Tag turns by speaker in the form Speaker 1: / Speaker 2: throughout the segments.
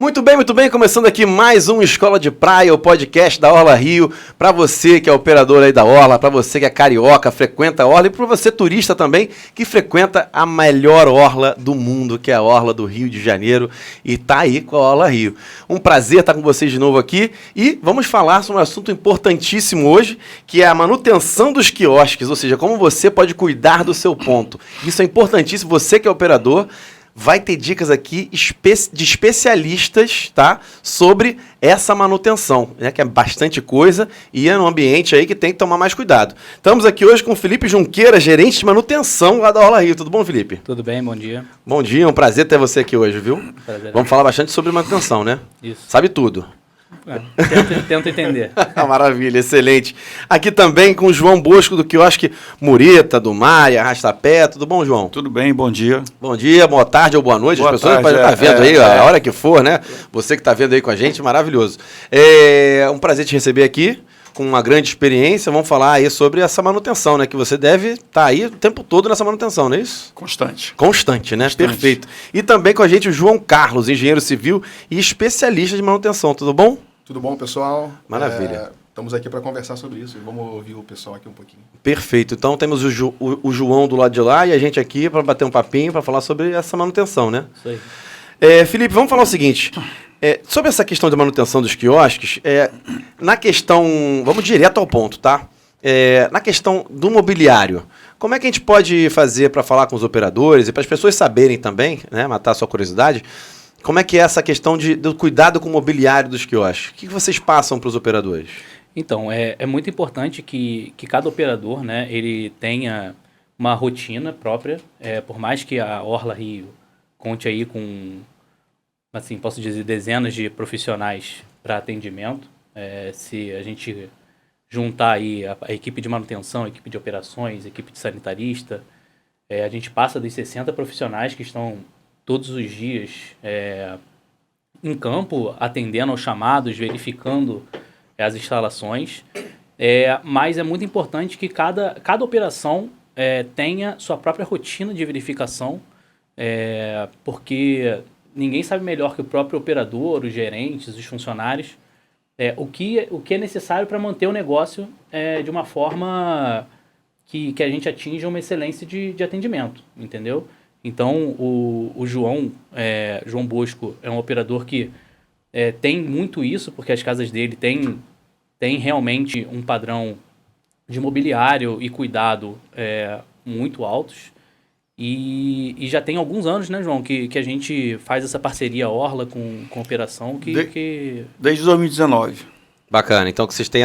Speaker 1: Muito bem, começando aqui mais um Escola de Praia, o podcast da Orla Rio, para você que é operador aí da Orla, para você que é carioca, frequenta a Orla e para você turista também que frequenta a melhor Orla do mundo, que é a Orla do Rio de Janeiro e tá aí com a Orla Rio. Um prazer estar com vocês de novo aqui e vamos falar sobre um assunto importantíssimo hoje, que é a manutenção dos quiosques, ou seja, como você pode cuidar do seu ponto. Isso é importantíssimo, você que é operador, vai ter dicas aqui de especialistas, tá? Sobre essa manutenção, né? Que é bastante coisa e é um ambiente aí que tem que tomar mais cuidado. Estamos aqui hoje com o Felipe Junqueira, gerente de manutenção lá da Orla Rio. Tudo bom, Felipe?
Speaker 2: Tudo bem, bom dia.
Speaker 1: Bom dia, é um prazer ter você aqui hoje, viu?
Speaker 2: Prazer.
Speaker 1: Vamos falar bastante sobre manutenção, né?
Speaker 2: Isso.
Speaker 1: Sabe tudo.
Speaker 2: Tento entender.
Speaker 1: Maravilha, excelente. Aqui também com o João Bosco do quiosque Mureta, do Maia, Arrastapé. Tudo bom, João?
Speaker 3: Tudo bem, bom dia.
Speaker 1: Bom dia, boa tarde ou boa noite.
Speaker 3: Boa
Speaker 1: As pessoas
Speaker 3: tarde,
Speaker 1: podem estar vendo aí
Speaker 3: é.
Speaker 1: a hora que for, né? Você que está vendo aí com a gente, maravilhoso. É um prazer te receber aqui, com uma grande experiência. Vamos falar aí sobre essa manutenção, né? Que você deve estar aí o tempo todo nessa manutenção, não é isso?
Speaker 3: Constante.
Speaker 1: Constante, né?
Speaker 3: Constante.
Speaker 1: Perfeito. E também com a gente o João Carlos, engenheiro civil e especialista de manutenção. Tudo bom?
Speaker 4: Tudo bom, pessoal?
Speaker 1: Maravilha.
Speaker 4: Estamos aqui para conversar sobre isso e vamos ouvir o pessoal aqui um pouquinho.
Speaker 1: Perfeito. Então temos o João do lado de lá e a gente aqui para bater um papinho, para falar sobre essa manutenção, né?
Speaker 2: Isso aí.
Speaker 1: Felipe, vamos falar o seguinte. Sobre essa questão de manutenção dos quiosques, na questão... Vamos direto ao ponto, tá? Na questão do mobiliário, como é que a gente pode fazer para falar com os operadores e para as pessoas saberem também, né, matar a sua curiosidade, como é que é essa questão do cuidado com o mobiliário dos quiosques? O que vocês passam para os operadores?
Speaker 2: Então, é muito importante que cada operador, né, ele tenha uma rotina própria, por mais que a Orla Rio conte aí com, assim, posso dizer, dezenas de profissionais para atendimento, se a gente juntar aí a equipe de manutenção, a equipe de operações, a equipe de sanitarista, a gente passa dos 60 profissionais que estão todos os dias em campo, atendendo aos chamados, verificando as instalações. Mas é muito importante que cada operação tenha sua própria rotina de verificação, porque ninguém sabe melhor que o próprio operador, os gerentes, os funcionários, o que é necessário para manter o negócio de uma forma que a gente atinja uma excelência de atendimento, entendeu? Então, o João Bosco é um operador que tem muito isso, porque as casas dele têm realmente um padrão de mobiliário e cuidado muito altos. E já tem alguns anos, né, João, que a gente faz essa parceria Orla com a operação.
Speaker 3: Desde 2019.
Speaker 1: Bacana, então que vocês têm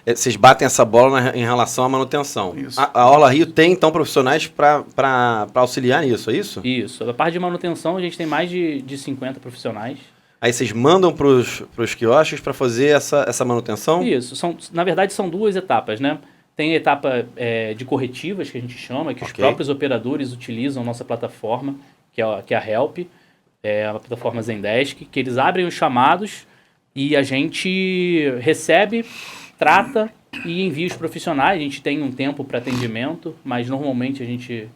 Speaker 1: vocês batem essa bola em relação à manutenção.
Speaker 3: Isso.
Speaker 1: A Orla Rio tem, então, profissionais para auxiliar nisso, é isso?
Speaker 2: Isso. A parte de manutenção, a gente tem mais de 50 profissionais.
Speaker 1: Aí vocês mandam para os quiosques para fazer essa manutenção?
Speaker 2: Isso. Na verdade, são duas etapas, né? Tem a etapa de corretivas, que a gente chama, que os próprios operadores utilizam a nossa plataforma, que é a Help, a plataforma Zendesk, que eles abrem os chamados e a gente recebe, trata e envia os profissionais. A gente tem um tempo para atendimento, mas normalmente a gente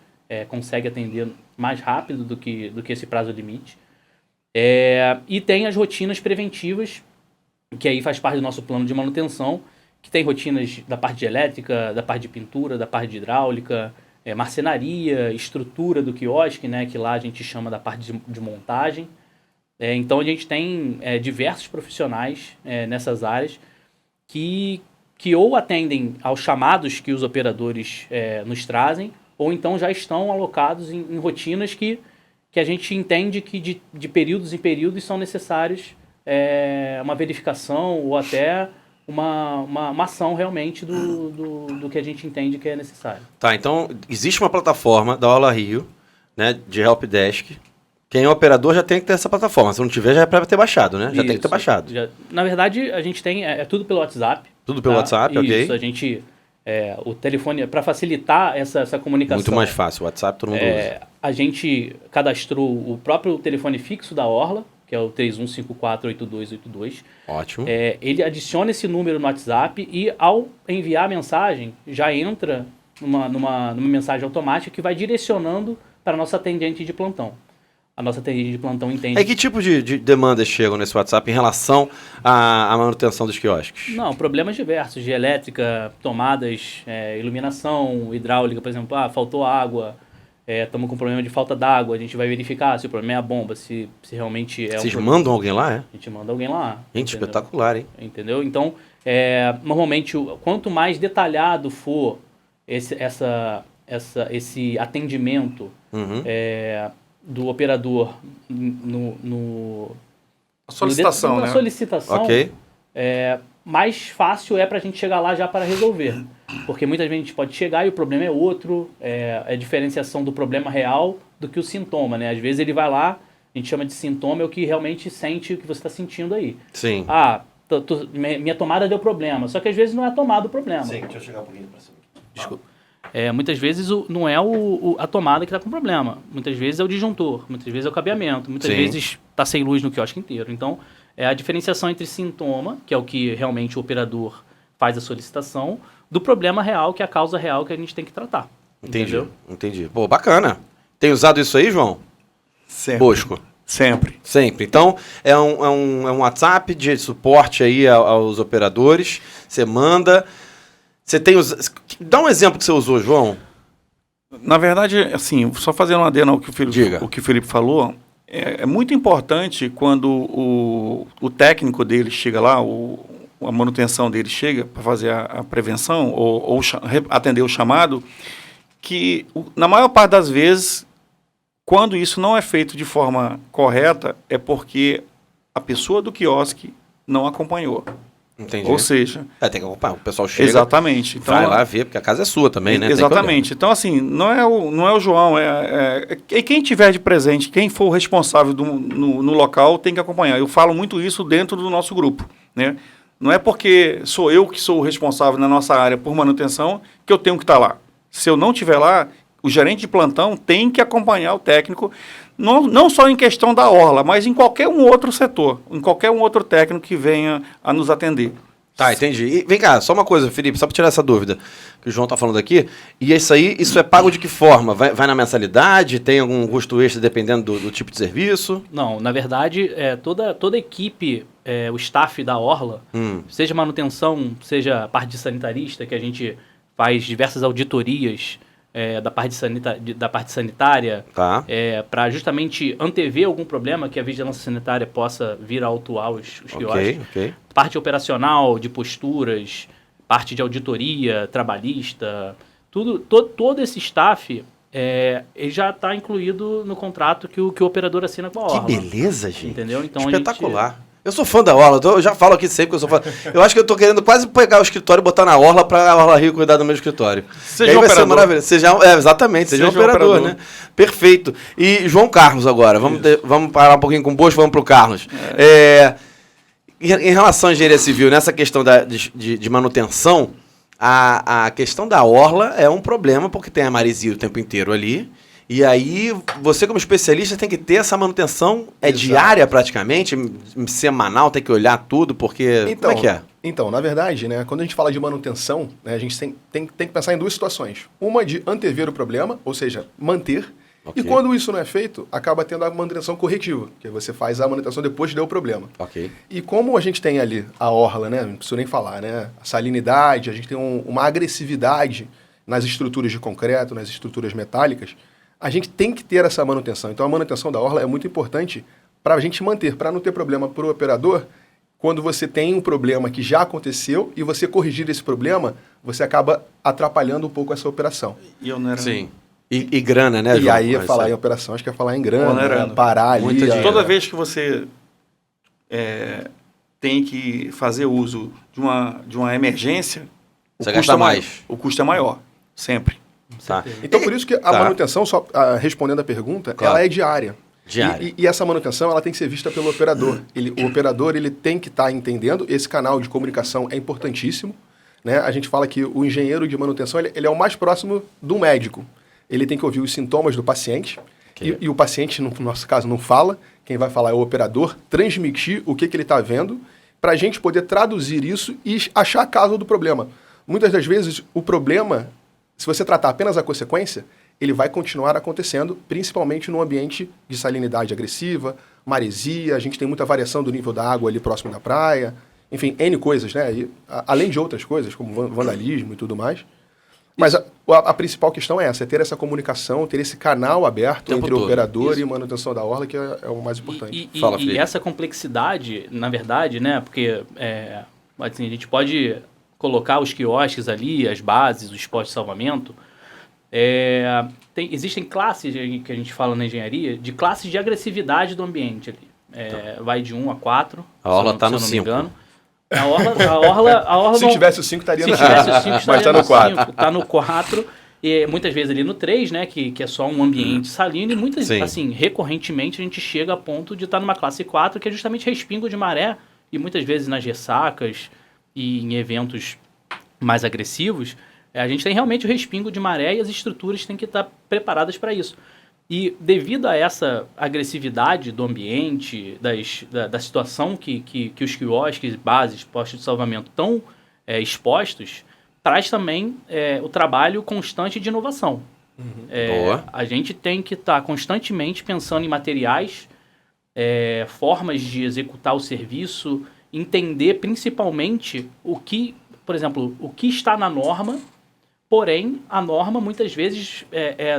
Speaker 2: consegue atender mais rápido do que esse prazo limite. E tem as rotinas preventivas, que aí faz parte do nosso plano de manutenção, que tem rotinas da parte de elétrica, da parte de pintura, da parte de hidráulica, marcenaria, estrutura do quiosque, né, que lá a gente chama da parte de montagem. Então a gente tem diversos profissionais nessas áreas que ou atendem aos chamados que os operadores nos trazem, ou então já estão alocados em rotinas que a gente entende que de períodos em períodos são necessários uma verificação ou até uma ação realmente do que a gente entende que é necessário.
Speaker 1: Tá, então existe uma plataforma da Orla Rio, né, de Helpdesk. Quem é operador já tem que ter essa plataforma. Se não tiver, já é para ter baixado, né? Já tem que ter baixado.
Speaker 2: Na verdade, a gente tem tudo pelo WhatsApp.
Speaker 1: Tudo pelo WhatsApp, ok.
Speaker 2: Isso, a gente... o telefone, para facilitar essa comunicação...
Speaker 1: Muito mais fácil, o WhatsApp todo mundo usa.
Speaker 2: A gente cadastrou o próprio telefone fixo da Orla, que é o 31548282.
Speaker 1: Ótimo.
Speaker 2: Ele adiciona esse número no WhatsApp e, ao enviar a mensagem, já entra numa mensagem automática que vai direcionando para a nossa atendente de plantão. a nossa TI de plantão entende.
Speaker 1: E que tipo de demandas chegam nesse WhatsApp em relação à manutenção dos quiosques?
Speaker 2: Não, problemas diversos, de elétrica, tomadas, iluminação, hidráulica, por exemplo, faltou água, estamos com problema de falta d'água, a gente vai verificar se o problema é a bomba, se realmente é
Speaker 1: Vocês mandam alguém lá, é?
Speaker 2: A gente manda alguém lá.
Speaker 1: Gente,
Speaker 2: entendeu?
Speaker 1: espetacular, hein?
Speaker 2: Entendeu? Então, normalmente, quanto mais detalhado for esse atendimento do operador
Speaker 3: A solicitação,
Speaker 2: na
Speaker 3: né?
Speaker 2: solicitação,
Speaker 1: Ok.
Speaker 2: mais fácil é para a gente chegar lá já para resolver. Porque muitas vezes a gente pode chegar e o problema é outro, é a diferenciação do problema real do que o sintoma, né? Às vezes ele vai lá, a gente chama de sintoma, é o que realmente sente o que você está sentindo aí.
Speaker 1: Sim.
Speaker 2: Minha tomada deu problema, só que às vezes não é a tomada o problema.
Speaker 1: Sim, deixa eu chegar um pouquinho pra cima.
Speaker 2: Desculpa. Muitas vezes não é a tomada que está com problema. Muitas vezes é o disjuntor, muitas vezes é o cabeamento, muitas
Speaker 1: Sim.
Speaker 2: vezes está sem luz no quiosque inteiro. Então, é a diferenciação entre sintoma, que é o que realmente o operador faz a solicitação, do problema real, que é a causa real que a gente tem que tratar.
Speaker 1: Entendi. Pô, bacana. Tem usado isso aí, João?
Speaker 3: Sempre.
Speaker 1: Bosco?
Speaker 3: Sempre.
Speaker 1: Sempre. Então, é um WhatsApp de suporte aí aos operadores. Você manda. Você tem Dá um exemplo que você usou, João.
Speaker 3: Na verdade, assim, só fazendo um adendo ao que
Speaker 1: Diga.
Speaker 3: o que o Felipe falou, é muito importante quando o técnico dele chega lá, a manutenção dele chega para fazer a prevenção ou atender o chamado, que na maior parte das vezes, quando isso não é feito de forma correta, é porque a pessoa do quiosque não acompanhou.
Speaker 1: Entendi.
Speaker 3: Ou seja...
Speaker 1: tem que acompanhar. O pessoal chega,
Speaker 3: Exatamente. Então,
Speaker 1: vai lá ver, porque a casa é sua também, né?
Speaker 3: Exatamente. Então, assim, não é o João, quem tiver de presente, quem for o responsável no local tem que acompanhar. Eu falo muito isso dentro do nosso grupo, né? Não é porque sou eu que sou o responsável na nossa área por manutenção que eu tenho que estar lá. Se eu não estiver lá, o gerente de plantão tem que acompanhar o técnico, não só em questão da orla, mas em qualquer um outro setor, em qualquer um outro técnico que venha a nos atender.
Speaker 1: Tá, entendi. E vem cá, só uma coisa, Felipe, só para tirar essa dúvida que o João tá falando aqui. E isso é pago de que forma? Vai na mensalidade? Tem algum custo extra dependendo do tipo de serviço?
Speaker 2: Não, na verdade, toda a equipe, o staff da orla, seja manutenção, seja parte de sanitarista, que a gente faz diversas auditorias da parte sanitária,
Speaker 1: Tá.
Speaker 2: para justamente antever algum problema que a vigilância sanitária possa vir a autuar os quiosques.
Speaker 1: Ok.
Speaker 2: Parte operacional, de posturas, parte de auditoria, trabalhista, todo esse staff, ele já está incluído no contrato que o operador assina com a Orla.
Speaker 1: Que beleza, gente.
Speaker 2: Entendeu? Então,
Speaker 1: espetacular. Eu sou fã da Orla, eu já falo aqui sempre que eu sou fã. Eu acho que eu tô querendo quase pegar o escritório e botar na Orla pra Orla Rio cuidar do meu escritório.
Speaker 3: Seja
Speaker 1: e aí
Speaker 3: um
Speaker 1: vai ser
Speaker 3: operador.
Speaker 1: maravilhoso. Exatamente, seja um operador, né? Perfeito. E João Carlos agora, vamos parar um pouquinho com o Bosco, vamos pro Carlos. Em relação à engenharia civil, nessa questão de manutenção, a questão da Orla é um problema, porque tem a maresia o tempo inteiro ali. E aí, você como especialista tem que ter essa manutenção diária praticamente, semanal, tem que olhar tudo, porque...
Speaker 4: Então,
Speaker 1: como é que é?
Speaker 4: Então, na verdade, né, quando a gente fala de manutenção, né, a gente tem que pensar em duas situações. Uma de antever o problema, ou seja, manter.
Speaker 1: Okay.
Speaker 4: E quando isso não é feito, acaba tendo a manutenção corretiva, que você faz a manutenção depois de dar o problema.
Speaker 1: Ok.
Speaker 4: E como a gente tem ali a orla, né, não preciso nem falar, né, a salinidade, a gente tem uma agressividade nas estruturas de concreto, nas estruturas metálicas, a gente tem que ter essa manutenção. Então, a manutenção da orla é muito importante para a gente manter, para não ter problema para o operador. Quando você tem um problema que já aconteceu e você corrigir esse problema, você acaba atrapalhando um pouco essa operação.
Speaker 3: E eu não era...
Speaker 1: Sim. E grana, né,
Speaker 4: E
Speaker 1: João?
Speaker 4: aí, falar em operação, acho que é falar em grana,
Speaker 3: Onerando.
Speaker 4: né, parar ali.
Speaker 1: Muito dinheiro.
Speaker 3: Toda vez que você tem que fazer uso de uma emergência,
Speaker 1: Você gasta mais.
Speaker 3: O custo é maior, sempre.
Speaker 1: Tá.
Speaker 4: Então, por isso que a manutenção, só respondendo a pergunta,
Speaker 1: Claro.
Speaker 4: ela é diária.
Speaker 1: Diária.
Speaker 4: E essa manutenção ela tem que ser vista pelo operador. O operador ele tem que estar entendendo, esse canal de comunicação é importantíssimo. Né? A gente fala que o engenheiro de manutenção ele é o mais próximo do médico. Ele tem que ouvir os sintomas do paciente,
Speaker 1: Okay.
Speaker 4: e o paciente, no nosso caso, não fala. Quem vai falar é o operador, transmitir o que ele está vendo, para a gente poder traduzir isso e achar a causa do problema. Muitas das vezes, o problema, se você tratar apenas a consequência, ele vai continuar acontecendo, principalmente no ambiente de salinidade agressiva, maresia, a gente tem muita variação do nível da água ali próximo da praia, enfim, N coisas, né? E, além de outras coisas, como vandalismo e tudo mais. Mas a principal questão é essa, é ter essa comunicação, ter esse canal aberto entre o operador e manutenção da orla, que é o mais importante.
Speaker 2: E essa complexidade, na verdade, né? Porque assim, a gente pode colocar os quiosques ali, as bases, os postos de salvamento. Existem classes que a gente fala na engenharia, de classes de agressividade do ambiente ali. Vai de 1 a 4.
Speaker 1: A orla está no 5.
Speaker 2: A orla
Speaker 4: se tivesse o 5, estaria no 5.
Speaker 2: Mas está no 4. Está no 4. E muitas vezes ali no 3, né? Que é só um ambiente salino. E muitas, assim, recorrentemente a gente chega a ponto de estar numa classe 4, que é justamente respingo de maré. E muitas vezes nas ressacas e em eventos mais agressivos, a gente tem realmente o respingo de maré e as estruturas têm que estar preparadas para isso. E devido a essa agressividade do ambiente, da situação que os quiosques, bases, postos de salvamento estão expostos, traz também o trabalho constante de inovação. A gente tem que estar constantemente pensando em materiais, formas de executar o serviço, entender principalmente por exemplo, o que está na norma, porém a norma muitas vezes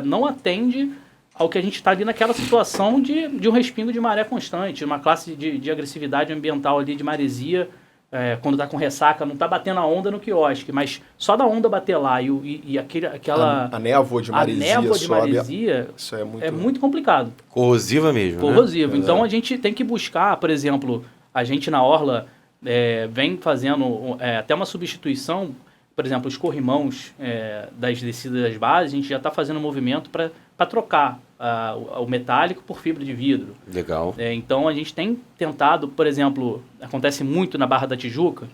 Speaker 2: não atende ao que a gente está ali naquela situação de um respingo de maré constante, uma classe de agressividade ambiental ali, de maresia, quando está com ressaca, não está batendo a onda no quiosque, mas só da onda bater lá e aquela...
Speaker 4: A névoa de maresia,
Speaker 2: isso é muito complicado.
Speaker 1: Corrosiva mesmo,
Speaker 2: Corrosiva. Né? Então a gente tem que buscar, por exemplo, a gente na orla vem fazendo até uma substituição, por exemplo, os corrimãos das descidas das bases, a gente já está fazendo um movimento para trocar o metálico por fibra de vidro.
Speaker 1: Legal.
Speaker 2: Então, a gente tem tentado, por exemplo, acontece muito na Barra da Tijuca,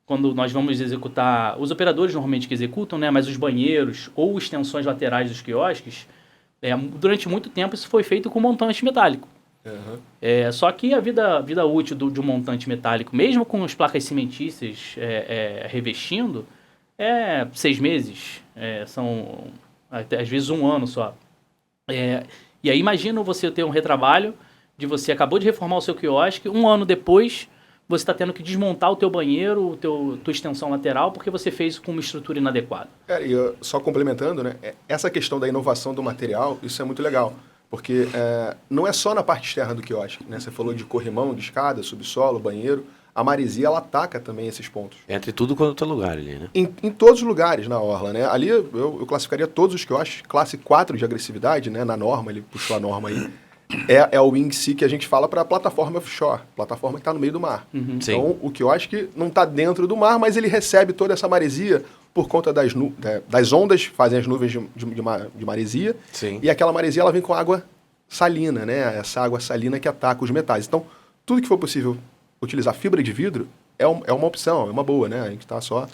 Speaker 2: quando nós vamos executar, os operadores normalmente que executam, né, mas os banheiros ou extensões laterais dos quiosques, durante muito tempo isso foi feito com montante metálico. Uhum. Só que a vida útil de um montante metálico, mesmo com as placas cimentícias revestindo, 6 meses, são até, às vezes 1 ano só. E aí imagina você ter um retrabalho de você acabou de reformar o seu quiosque, 1 ano depois você está tendo que desmontar o teu banheiro, tua extensão lateral, porque você fez com uma estrutura inadequada.
Speaker 4: E só complementando, né, essa questão da inovação do material, isso é muito legal, porque não é só na parte externa do quiosque, né? Você falou de corrimão, de escada, subsolo, banheiro. A maresia, ela ataca também esses pontos.
Speaker 1: Entre tudo quanto é lugar ali, né?
Speaker 4: Em todos os lugares na orla, né? Ali eu classificaria todos os quiosques, classe 4 de agressividade, né? Na norma, ele puxou a norma aí. É o WING-C que a gente fala para a plataforma offshore, plataforma que está no meio do mar. Uhum. Então, o quiosque não está dentro do mar, mas ele recebe toda essa maresia por conta das ondas, fazem as nuvens de maresia.
Speaker 1: Sim.
Speaker 4: E aquela maresia, ela vem com água salina, né? Essa água salina que ataca os metais. Então, tudo que for possível utilizar fibra de vidro é uma opção, é uma boa, né? A gente está só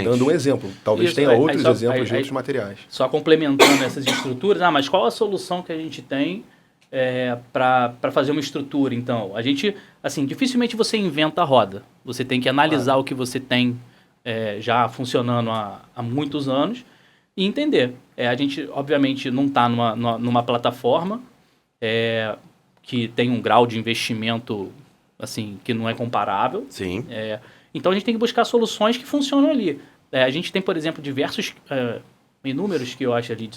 Speaker 4: dando um exemplo. Talvez tenha outros exemplos de outros materiais.
Speaker 2: Só complementando essas estruturas, mas qual a solução que a gente tem para fazer uma estrutura, então? A gente, assim, dificilmente você inventa a roda. Você tem que analisar o que você tem já funcionando há muitos anos e entender. A gente, obviamente, não está numa plataforma que tem um grau de investimento assim, que não é comparável.
Speaker 1: Sim.
Speaker 2: Então a gente tem que buscar soluções que funcionam ali. A gente tem, por exemplo, diversos inúmeros que eu acho ali,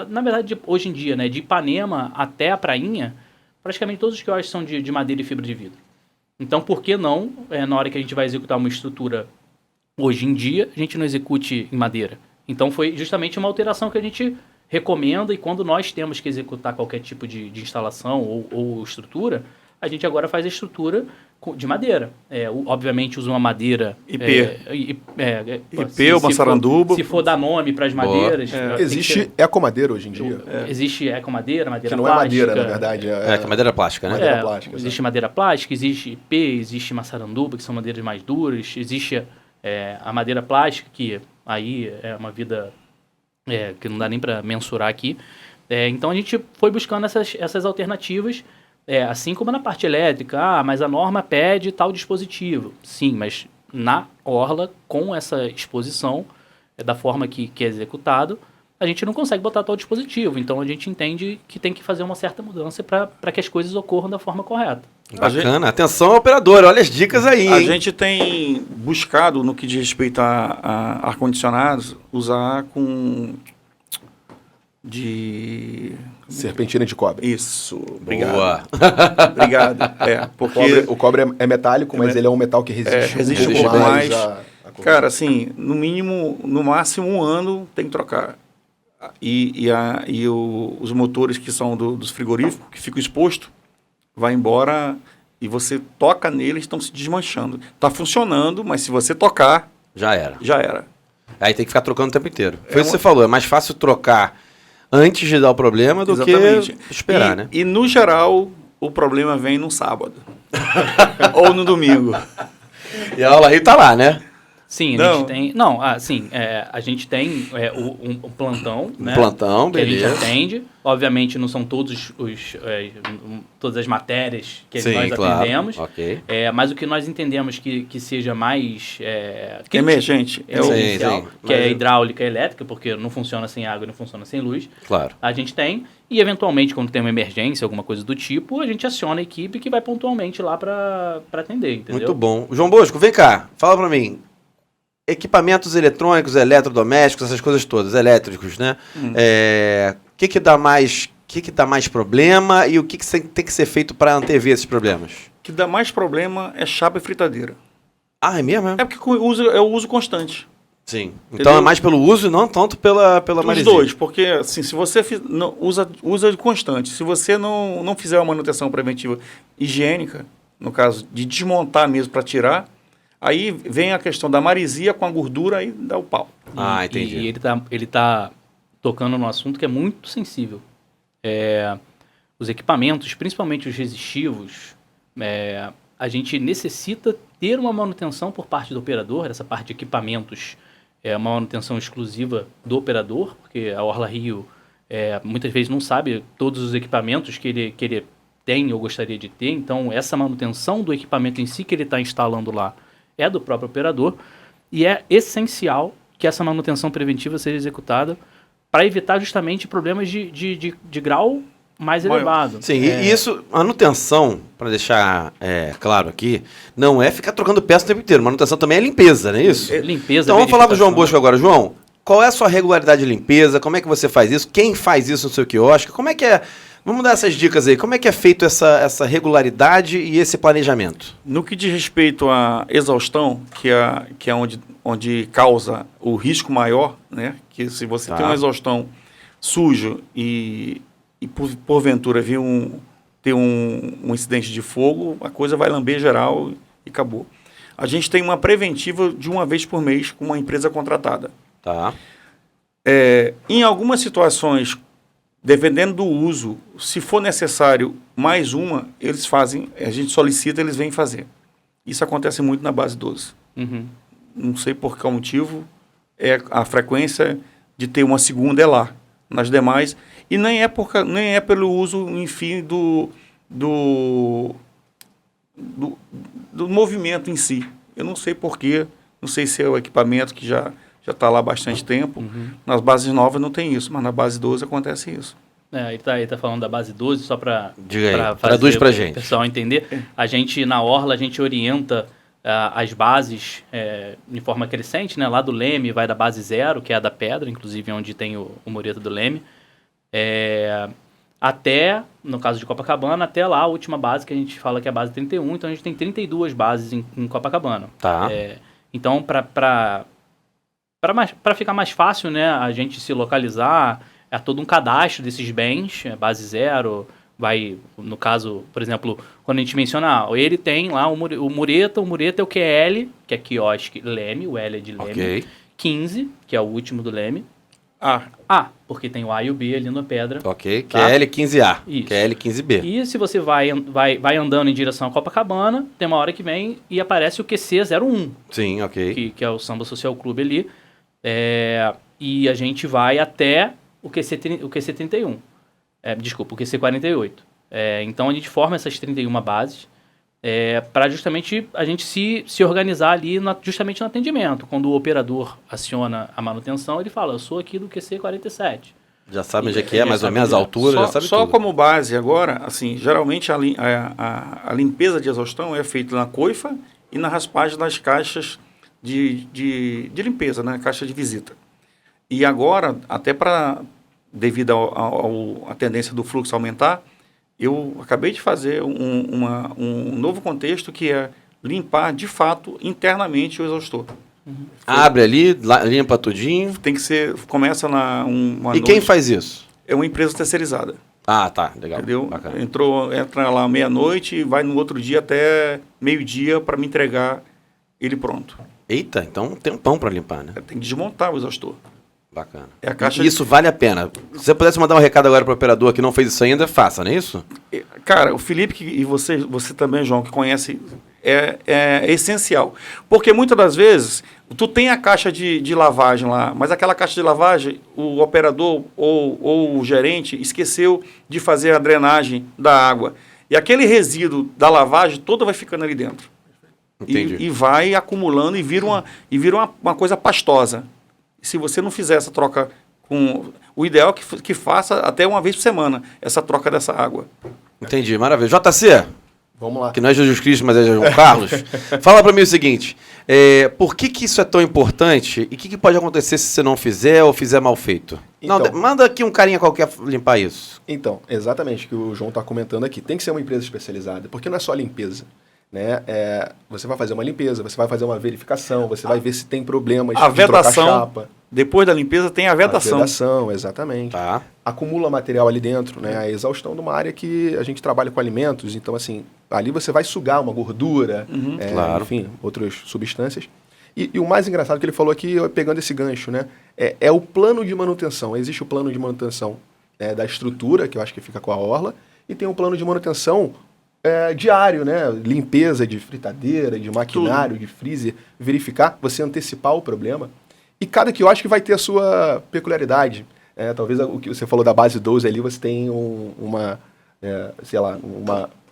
Speaker 2: na verdade, hoje em dia, né, de Ipanema até a Prainha, praticamente todos os que eu acho são de madeira e fibra de vidro. Então, por que não, na hora que a gente vai executar uma estrutura hoje em dia, a gente não execute em madeira? Então, foi justamente uma alteração que a gente recomenda, e quando nós temos que executar qualquer tipo de instalação ou estrutura, a gente agora faz a estrutura de madeira. Obviamente usa uma madeira...
Speaker 3: IP ou maçaranduba.
Speaker 2: Se for dar nome para as madeiras...
Speaker 4: Existe ecomadeira hoje em dia.
Speaker 2: Existe ecomadeira, madeira
Speaker 4: que não
Speaker 2: plástica.
Speaker 4: É madeira, na verdade.
Speaker 1: Que é madeira plástica, né?
Speaker 4: Madeira plástica,
Speaker 2: existe madeira plástica, existe IP, existe maçaranduba, que são madeiras mais duras. Existe a madeira plástica, que aí é uma vida que não dá nem para mensurar aqui. Então a gente foi buscando essas alternativas. Assim como na parte elétrica, mas a norma pede tal dispositivo. Sim, mas na orla, com essa exposição, da forma que é executado, a gente não consegue botar tal dispositivo. Então a gente entende que tem que fazer uma certa mudança para que as coisas ocorram da forma correta.
Speaker 1: Bacana. Atenção, operador. Olha as dicas aí,
Speaker 3: A
Speaker 1: hein?
Speaker 3: gente tem buscado, no que diz respeito a ar-condicionados, usar com...
Speaker 4: Serpentina de cobre.
Speaker 3: Isso. Obrigado.
Speaker 1: Boa.
Speaker 3: Obrigado. Porque
Speaker 4: O cobre é metálico, mas ele é um metal que resiste
Speaker 3: um
Speaker 4: pouco
Speaker 3: pouco mais.
Speaker 4: a
Speaker 3: Cara, assim, no mínimo, no máximo 1 ano tem que trocar. Os motores que são dos frigoríficos, que ficam expostos, vai embora e você toca neles, estão se desmanchando. Está funcionando, mas se você tocar,
Speaker 1: Já era.
Speaker 3: já era.
Speaker 1: Aí tem que ficar trocando o tempo inteiro. Foi isso que você falou. É mais fácil trocar antes de dar o problema do
Speaker 3: Exatamente.
Speaker 1: que esperar, né?
Speaker 3: E, no geral, o problema vem no sábado. Ou no domingo.
Speaker 1: E a aula aí tá lá, né?
Speaker 2: Sim, a
Speaker 3: Não.
Speaker 2: gente tem. Não, a gente tem um plantão, né?
Speaker 1: Plantão,
Speaker 2: que a
Speaker 1: beleza.
Speaker 2: gente atende. Obviamente não são todas as matérias que
Speaker 1: Sim,
Speaker 2: nós
Speaker 1: claro.
Speaker 2: atendemos.
Speaker 1: Ok.
Speaker 2: Mas o que nós entendemos que seja mais crítico,
Speaker 3: Emergente.
Speaker 2: é o
Speaker 1: Sim,
Speaker 2: inicial,
Speaker 1: sim.
Speaker 2: que é
Speaker 1: Mas-
Speaker 2: hidráulica e elétrica, porque não funciona sem água e não funciona sem luz.
Speaker 1: Claro.
Speaker 2: A gente tem, e eventualmente, quando tem uma emergência, alguma coisa do tipo, a gente aciona a equipe que vai pontualmente lá para atender, entendeu?
Speaker 1: Muito bom. João Bosco, vem cá. Fala pra mim. Equipamentos eletrônicos, eletrodomésticos, essas coisas todas, elétricos, né? O que dá mais problema e o que tem que ser feito para antever esses problemas?
Speaker 3: O que dá mais problema é chapa e fritadeira.
Speaker 1: Ah, é mesmo?
Speaker 3: É porque é o uso constante.
Speaker 1: Sim. Então
Speaker 3: Entendeu?
Speaker 1: é mais pelo uso e não tanto pela
Speaker 3: Os
Speaker 1: maresia.
Speaker 3: dois, porque assim, se você usa constante, se você não fizer uma manutenção preventiva higiênica, no caso de desmontar mesmo para tirar, aí vem a questão da maresia com a gordura e dá o pau.
Speaker 1: Ah, entendi.
Speaker 2: E ele tá tocando num assunto que é muito sensível. Os equipamentos, principalmente os resistivos, a gente necessita ter uma manutenção por parte do operador. Essa parte de equipamentos é uma manutenção exclusiva do operador, porque a Orla Rio muitas vezes não sabe todos os equipamentos que ele tem ou gostaria de ter. Então, essa manutenção do equipamento em si que ele está instalando lá é do próprio operador, e é essencial que essa manutenção preventiva seja executada para evitar justamente problemas de grau mais
Speaker 3: Maior.
Speaker 2: elevado.
Speaker 1: Sim, e isso, manutenção, para deixar claro aqui, não é ficar trocando peça o tempo inteiro. Manutenção também é limpeza, não é isso?
Speaker 2: Limpeza,
Speaker 1: Então vamos falar com o João
Speaker 2: verificação.
Speaker 1: Bosco agora. João, qual é a sua regularidade de limpeza? Como é que você faz isso? Quem faz isso no seu quiosque? Como é que é? Vamos dar essas dicas aí. Como é que é feito essa regularidade e esse planejamento?
Speaker 3: No que diz respeito à exaustão, que é onde causa o risco maior, né? Que se você tem uma exaustão suja e porventura ter um incidente de fogo, a coisa vai lamber geral e acabou. A gente tem uma preventiva de 1 vez por mês com uma empresa contratada.
Speaker 1: Tá.
Speaker 3: Em algumas situações, dependendo do uso, se for necessário mais uma, eles fazem, a gente solicita, eles vêm fazer. Isso acontece muito na base 12.
Speaker 2: Uhum.
Speaker 3: Não sei por qual motivo, a frequência de ter uma segunda é lá. Nas demais, e nem é pelo uso, enfim, do movimento em si. Eu não sei porquê, não sei se é o equipamento que já está lá há bastante tempo.
Speaker 2: Uhum.
Speaker 3: Nas bases novas não tem isso, mas na base 12 acontece isso.
Speaker 2: Ele tá falando da base 12, só para
Speaker 1: Diga aí, traduz pra gente.
Speaker 2: o pessoal entender. A gente, na Orla, a gente orienta as bases de forma crescente, né? Lá do Leme vai da base 0, que é a da Pedra, inclusive onde tem o Mureta do Leme, até, no caso de Copacabana, até lá a última base que a gente fala que é a base 31, então a gente tem 32 bases em Copacabana.
Speaker 1: Tá.
Speaker 2: Então, para ficar mais fácil, né, a gente se localizar, é todo um cadastro desses bens, base 0, vai, no caso, por exemplo, quando a gente menciona, ele tem lá o Mureta é o QL, que é quiosque Leme, o L é de Leme,
Speaker 1: Ok.
Speaker 2: 15, que é o último do Leme, porque tem o A e o B ali na Pedra.
Speaker 1: Ok.
Speaker 2: Tá.
Speaker 1: QL15A.
Speaker 2: Isso.
Speaker 1: QL15B.
Speaker 2: E se você vai andando em direção a Copacabana, tem uma hora que vem e aparece o QC01,
Speaker 1: Sim, ok.
Speaker 2: que é o Samba Social Clube ali, e a gente vai até o QC31. Desculpa, o QC48. Então a gente forma essas 31 bases. para justamente a gente se organizar ali justamente no atendimento. Quando o operador aciona a manutenção, ele fala, eu sou aqui do QC 47.
Speaker 1: Já sabe onde é que é, mais ou menos, a altura, já sabe
Speaker 3: Só
Speaker 1: tudo.
Speaker 3: como base agora, assim, geralmente a limpeza de exaustão é feita na coifa e na raspagem das caixas de limpeza, né? Caixa de visita. E agora, até devido à tendência do fluxo aumentar, eu acabei de fazer um novo contexto que é limpar, de fato, internamente o exaustor.
Speaker 1: Abre ali, limpa tudinho.
Speaker 3: Tem que ser, começa uma
Speaker 1: E quem faz isso?
Speaker 3: É uma empresa terceirizada.
Speaker 1: Ah, tá, legal.
Speaker 3: Entendeu?
Speaker 1: Bacana.
Speaker 3: Entra lá meia-noite e vai no outro dia até meio-dia para me entregar ele pronto.
Speaker 1: Eita, então tem um pão para limpar, né?
Speaker 3: Tem que desmontar o exaustor.
Speaker 1: Bacana.
Speaker 3: É a caixa
Speaker 1: E isso vale a pena. Se você pudesse mandar um recado agora para o operador que não fez isso ainda, faça, não é isso?
Speaker 3: Cara, o Felipe e você também, João, que conhece, é essencial. Porque muitas das vezes, tu tem a caixa de lavagem lá, mas aquela caixa de lavagem, o operador ou o gerente esqueceu de fazer a drenagem da água. E aquele resíduo da lavagem toda vai ficando ali dentro.
Speaker 1: Entendi.
Speaker 3: E vai acumulando e vira uma coisa pastosa. Se você não fizer essa troca o ideal é que faça até uma vez por semana essa troca dessa água.
Speaker 1: Entendi, maravilha. JC,
Speaker 4: Vamos lá.
Speaker 1: que não é Jesus Cristo, mas é João Carlos, fala para mim o seguinte, por que isso é tão importante e o que pode acontecer se você não fizer ou fizer mal feito?
Speaker 4: Então,
Speaker 1: Não, manda aqui um carinha qualquer limpar isso.
Speaker 4: Então, exatamente o que o João está comentando aqui. Tem que ser uma empresa especializada, porque não é só limpeza. Né? Você vai fazer uma limpeza, você vai fazer uma verificação, você vai ver se tem problemas
Speaker 3: A
Speaker 4: de trocar
Speaker 3: vedação,
Speaker 4: chapa.
Speaker 3: depois da limpeza tem a vedação.
Speaker 4: A vedação, exatamente.
Speaker 1: Tá.
Speaker 4: Acumula material ali dentro, né? A exaustão de uma área que a gente trabalha com alimentos, então assim, ali você vai sugar uma gordura,
Speaker 1: Claro.
Speaker 4: enfim, outras substâncias. E o mais engraçado que ele falou aqui, pegando esse gancho, né? É o plano de manutenção. Existe o plano de manutenção da estrutura, que eu acho que fica com a orla, e tem um plano de manutenção diário, né? Limpeza de fritadeira, de maquinário, de freezer, verificar, você antecipar o problema. E cada quiosque vai ter a sua peculiaridade. Talvez o que você falou da base 12 ali, você tem uma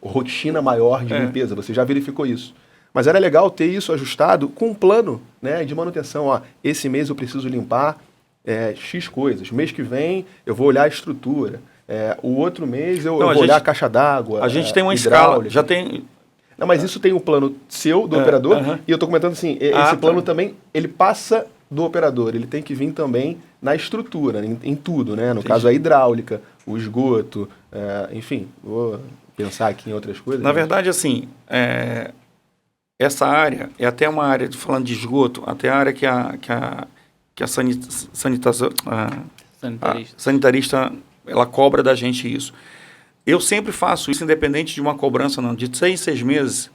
Speaker 4: rotina maior de limpeza, você já verificou isso. Mas era legal ter isso ajustado com um plano, né, de manutenção. Ó, esse mês eu preciso limpar X coisas, mês que vem eu vou olhar a estrutura. O outro mês eu vou olhar a caixa d'água.
Speaker 3: A gente tem uma
Speaker 4: hidráulica.
Speaker 3: escala, já tem...
Speaker 4: Não, mas isso tem um plano seu, do operador, e eu estou comentando assim, esse plano também, ele passa do operador, ele tem que vir também na estrutura, em tudo, né? No caso a hidráulica, o esgoto, enfim, vou pensar aqui em outras coisas.
Speaker 3: Na verdade, assim, essa área é até uma área, falando de esgoto, até a área que a sanitarista ela cobra da gente isso. Eu sempre faço isso, independente de uma cobrança, não. De 6 em 6 meses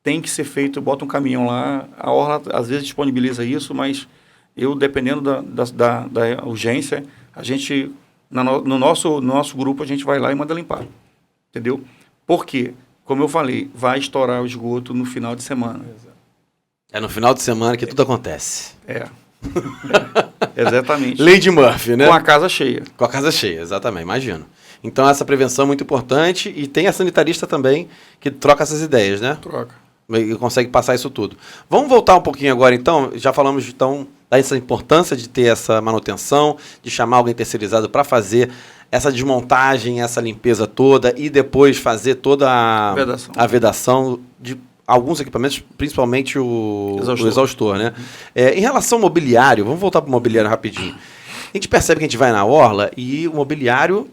Speaker 3: tem que ser feito, bota um caminhão lá, a Orla às vezes disponibiliza isso, mas eu, dependendo da urgência, a gente, no nosso grupo, a gente vai lá e manda limpar. Entendeu? Por quê? Como eu falei, vai estourar o esgoto no final de semana.
Speaker 1: É no final de semana que tudo acontece.
Speaker 3: Exatamente.
Speaker 1: Lady Murphy, né?
Speaker 3: Com a casa cheia.
Speaker 1: Com a casa cheia, exatamente, imagino. Então essa prevenção é muito importante e tem a sanitarista também que troca essas ideias, né?
Speaker 3: Troca.
Speaker 1: E consegue passar isso tudo. Vamos voltar um pouquinho agora então, já falamos então dessa importância de ter essa manutenção, de chamar alguém terceirizado para fazer essa desmontagem, essa limpeza toda e depois fazer toda a vedação de alguns equipamentos, principalmente o exaustor, né? Em relação ao mobiliário, vamos voltar para o mobiliário rapidinho. A gente percebe que a gente vai na orla e o mobiliário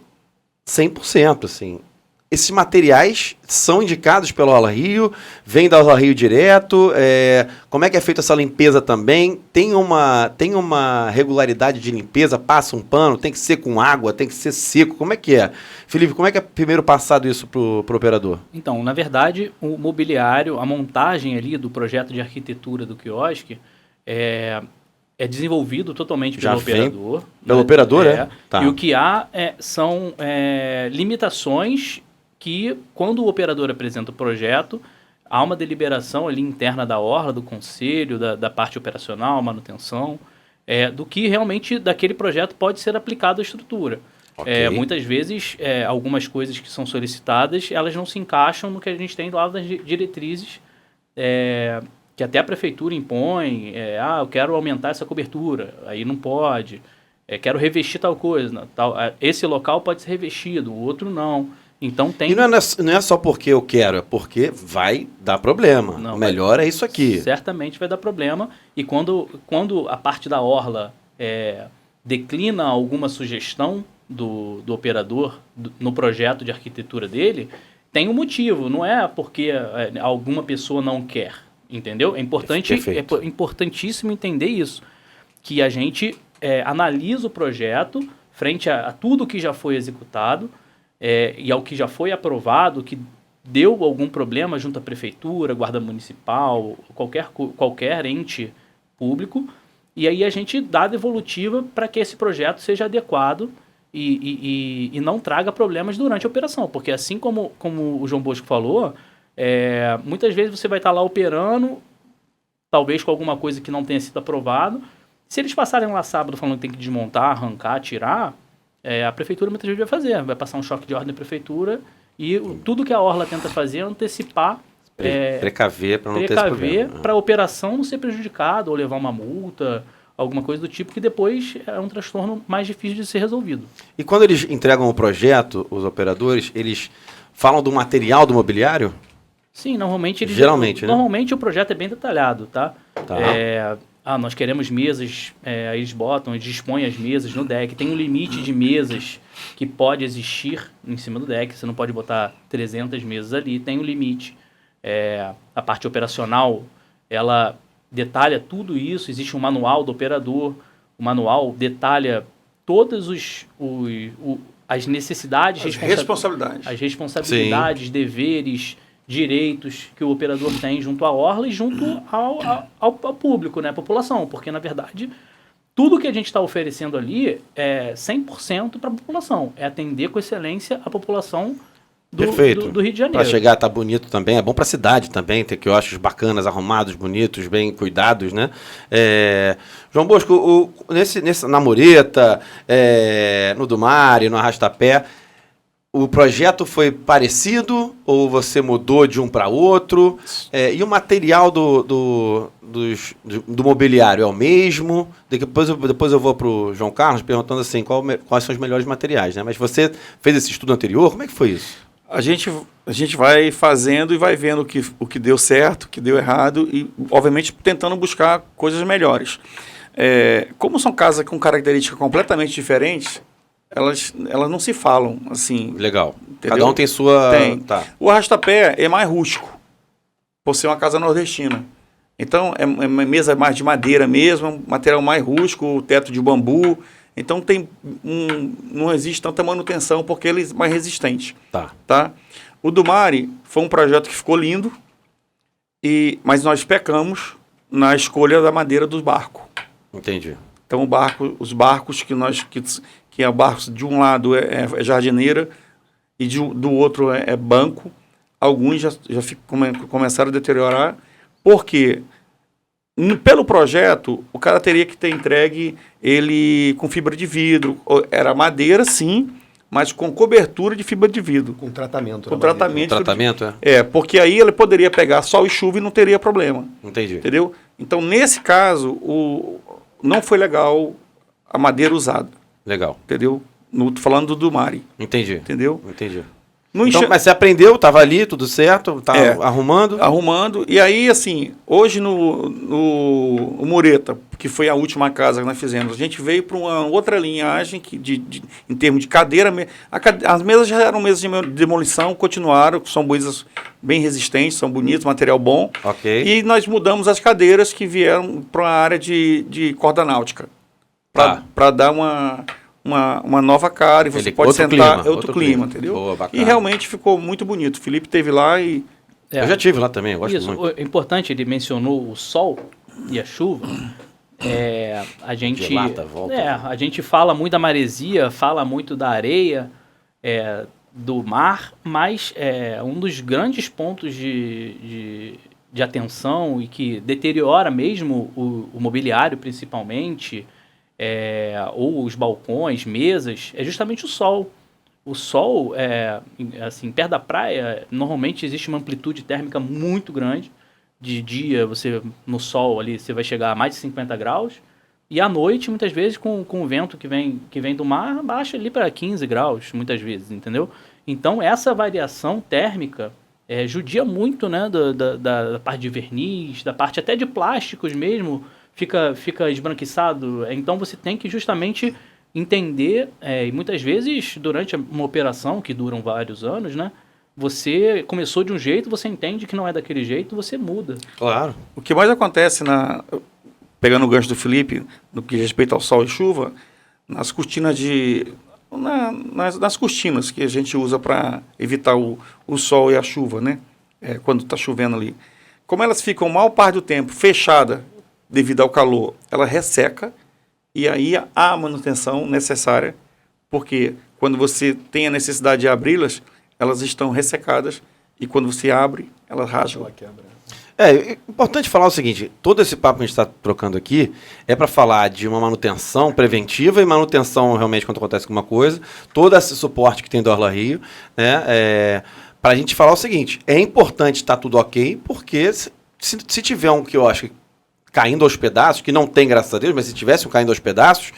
Speaker 1: 100%, assim. Esses materiais são indicados pela Orla Rio, vem da Orla Rio direto, como é que é feita essa limpeza também? Tem uma regularidade de limpeza, passa um pano, tem que ser com água, tem que ser seco, como é que é? Felipe, como é que é primeiro passado isso para o operador?
Speaker 2: Então, na verdade, o mobiliário, a montagem ali do projeto de arquitetura do quiosque é desenvolvido totalmente pelo operador.
Speaker 1: Pelo operador, é?
Speaker 2: Tá. E o que há são limitações que, quando o operador apresenta o projeto, há uma deliberação ali interna da orla, do conselho, da parte operacional, manutenção, do que realmente daquele projeto pode ser aplicado à estrutura.
Speaker 1: Ok.
Speaker 2: Muitas vezes, algumas coisas que são solicitadas, elas não se encaixam no que a gente tem lá das diretrizes, que até a prefeitura impõe. Eu quero aumentar essa cobertura, aí não pode. Quero revestir tal coisa. Esse local pode ser revestido, o outro não. Então tem...
Speaker 1: E não é só porque eu quero, é porque vai dar problema.
Speaker 2: Não,
Speaker 1: o melhor é isso aqui.
Speaker 2: Certamente vai dar problema. E quando a parte da orla declina alguma sugestão do operador no projeto de arquitetura dele, tem um motivo. Não é porque alguma pessoa não quer. Entendeu? É importantíssimo entender isso. Que a gente analisa o projeto frente a tudo que já foi executado, e ao que já foi aprovado, que deu algum problema junto à prefeitura, guarda municipal, qualquer ente público, e aí a gente dá a devolutiva para que esse projeto seja adequado e não traga problemas durante a operação, porque assim como o João Bosco falou, muitas vezes você vai estar lá operando, talvez com alguma coisa que não tenha sido aprovado. Se eles passarem lá sábado falando que tem que desmontar, arrancar, tirar, a prefeitura muitas vezes vai passar um choque de ordem da prefeitura e tudo que a orla tenta fazer é antecipar,
Speaker 1: precaver para não ter esse problema.
Speaker 2: Para a operação não ser prejudicada ou levar uma multa, alguma coisa do tipo, que depois é um transtorno mais difícil de ser resolvido.
Speaker 1: E quando eles entregam o projeto, os operadores, eles falam do material do mobiliário?
Speaker 2: Sim, normalmente
Speaker 1: Geralmente, né?
Speaker 2: Normalmente o projeto é bem detalhado, tá?
Speaker 1: Tá.
Speaker 2: Nós queremos mesas, aí eles dispõem as mesas no deck, tem um limite de mesas que pode existir em cima do deck, você não pode botar 300 mesas ali, tem um limite. A parte operacional, ela detalha tudo isso, existe um manual do operador, o manual detalha todas as necessidades, as responsabilidades, deveres, direitos que o operador tem junto à orla e junto ao público, né, à população, porque, na verdade, tudo que a gente está oferecendo ali é 100% para a população, é atender com excelência a população do Rio de Janeiro.
Speaker 1: Para chegar, tá bonito também, é bom para a cidade também, ter quiosques bacanas, arrumados, bonitos, bem cuidados, né? João Bosco, na Mureta, no Dumari, no Arrastapé, o projeto foi parecido ou você mudou de um para outro? E o material do mobiliário é o mesmo? Depois eu vou para o João Carlos perguntando assim, quais são os melhores materiais, né? Mas você fez esse estudo anterior? Como é que foi isso?
Speaker 3: A gente vai fazendo e vai vendo o que deu certo, o que deu errado e, obviamente, tentando buscar coisas melhores. Como são casas com características completamente diferentes, elas não se falam, assim.
Speaker 1: Legal.
Speaker 3: Entendeu?
Speaker 1: Cada um tem sua...
Speaker 3: Tem.
Speaker 1: Tá.
Speaker 3: O Arrastapé é mais rústico, por ser uma casa nordestina. Então, é uma mesa mais de madeira mesmo, material mais rústico, o teto de bambu. Então, não existe tanta manutenção, porque ele é mais resistente. Tá? O Dumari foi um projeto que ficou lindo, mas nós pecamos na escolha da madeira dos barcos.
Speaker 1: Entendi.
Speaker 3: Então, os barcos que é barco de um lado é jardineira e do outro é banco. Alguns já começaram a deteriorar, porque pelo projeto o cara teria que ter entregue ele com fibra de vidro. Era madeira, sim, mas com cobertura de fibra de vidro.
Speaker 4: Com tratamento.
Speaker 3: Com tratamento.
Speaker 1: Tratamento,
Speaker 3: porque aí ele poderia pegar sol e chuva e não teria problema.
Speaker 1: Entendi.
Speaker 3: Entendeu? Então, nesse caso, não foi legal a madeira usada.
Speaker 1: Legal.
Speaker 3: Entendeu? Tô falando do Dumari.
Speaker 1: Entendi.
Speaker 3: Entendeu?
Speaker 1: Entendi.
Speaker 3: Então,
Speaker 1: mas você aprendeu, estava ali, tudo certo, arrumando?
Speaker 3: Arrumando. E aí, assim, hoje no Mureta, que foi a última casa que nós fizemos, a gente veio para uma outra linhagem em termos de cadeira. As mesas já eram mesas de demolição, continuaram, são mesas bem resistentes, são bonitas, material bom.
Speaker 1: Ok.
Speaker 3: E nós mudamos as cadeiras que vieram para uma área de corda náutica. Para dar uma nova cara, e você pode sentar, outro clima, entendeu?
Speaker 1: Boa,
Speaker 3: e realmente ficou muito bonito. O Felipe esteve lá e...
Speaker 1: Eu já estive lá também, eu gosto
Speaker 2: isso,
Speaker 1: muito.
Speaker 2: É importante, ele mencionou o sol e a chuva. A gente a gente fala muito da maresia, fala muito da areia, do mar, mas um dos grandes pontos de atenção e que deteriora mesmo o mobiliário, principalmente, ou os balcões, mesas, é justamente o sol. O sol, assim, perto da praia, normalmente existe uma amplitude térmica muito grande. De dia, no sol ali, você vai chegar a mais de 50 graus. E à noite, muitas vezes, com o vento que vem do mar, baixa ali para 15 graus, muitas vezes, entendeu? Então, essa variação térmica judia muito, né, da parte de verniz, da parte até de plásticos mesmo, fica esbranquiçado. Então, você tem que justamente entender, e muitas vezes, durante uma operação, que duram vários anos, né, você começou de um jeito, você entende que não é daquele jeito, você muda.
Speaker 1: Claro.
Speaker 3: O que mais acontece, pegando o gancho do Felipe, no que respeita ao sol e chuva, nas cortinas nas cortinas que a gente usa para evitar o sol e a chuva, né? Quando está chovendo ali. Como elas ficam maior parte do tempo fechadas devido ao calor, ela resseca e aí há a manutenção necessária, porque quando você tem a necessidade de abri-las, elas estão ressecadas e quando você abre, elas rasgam.
Speaker 4: Ela quebra.
Speaker 1: É importante falar o seguinte, todo esse papo que a gente está trocando aqui é para falar de uma manutenção preventiva e manutenção realmente quando acontece alguma coisa, todo esse suporte que tem do Orla Rio, né, para a gente falar o seguinte, é importante estar tudo ok, porque se tiver um quiosque caindo aos pedaços, que não tem, graças a Deus, mas se tivesse um caindo aos pedaços,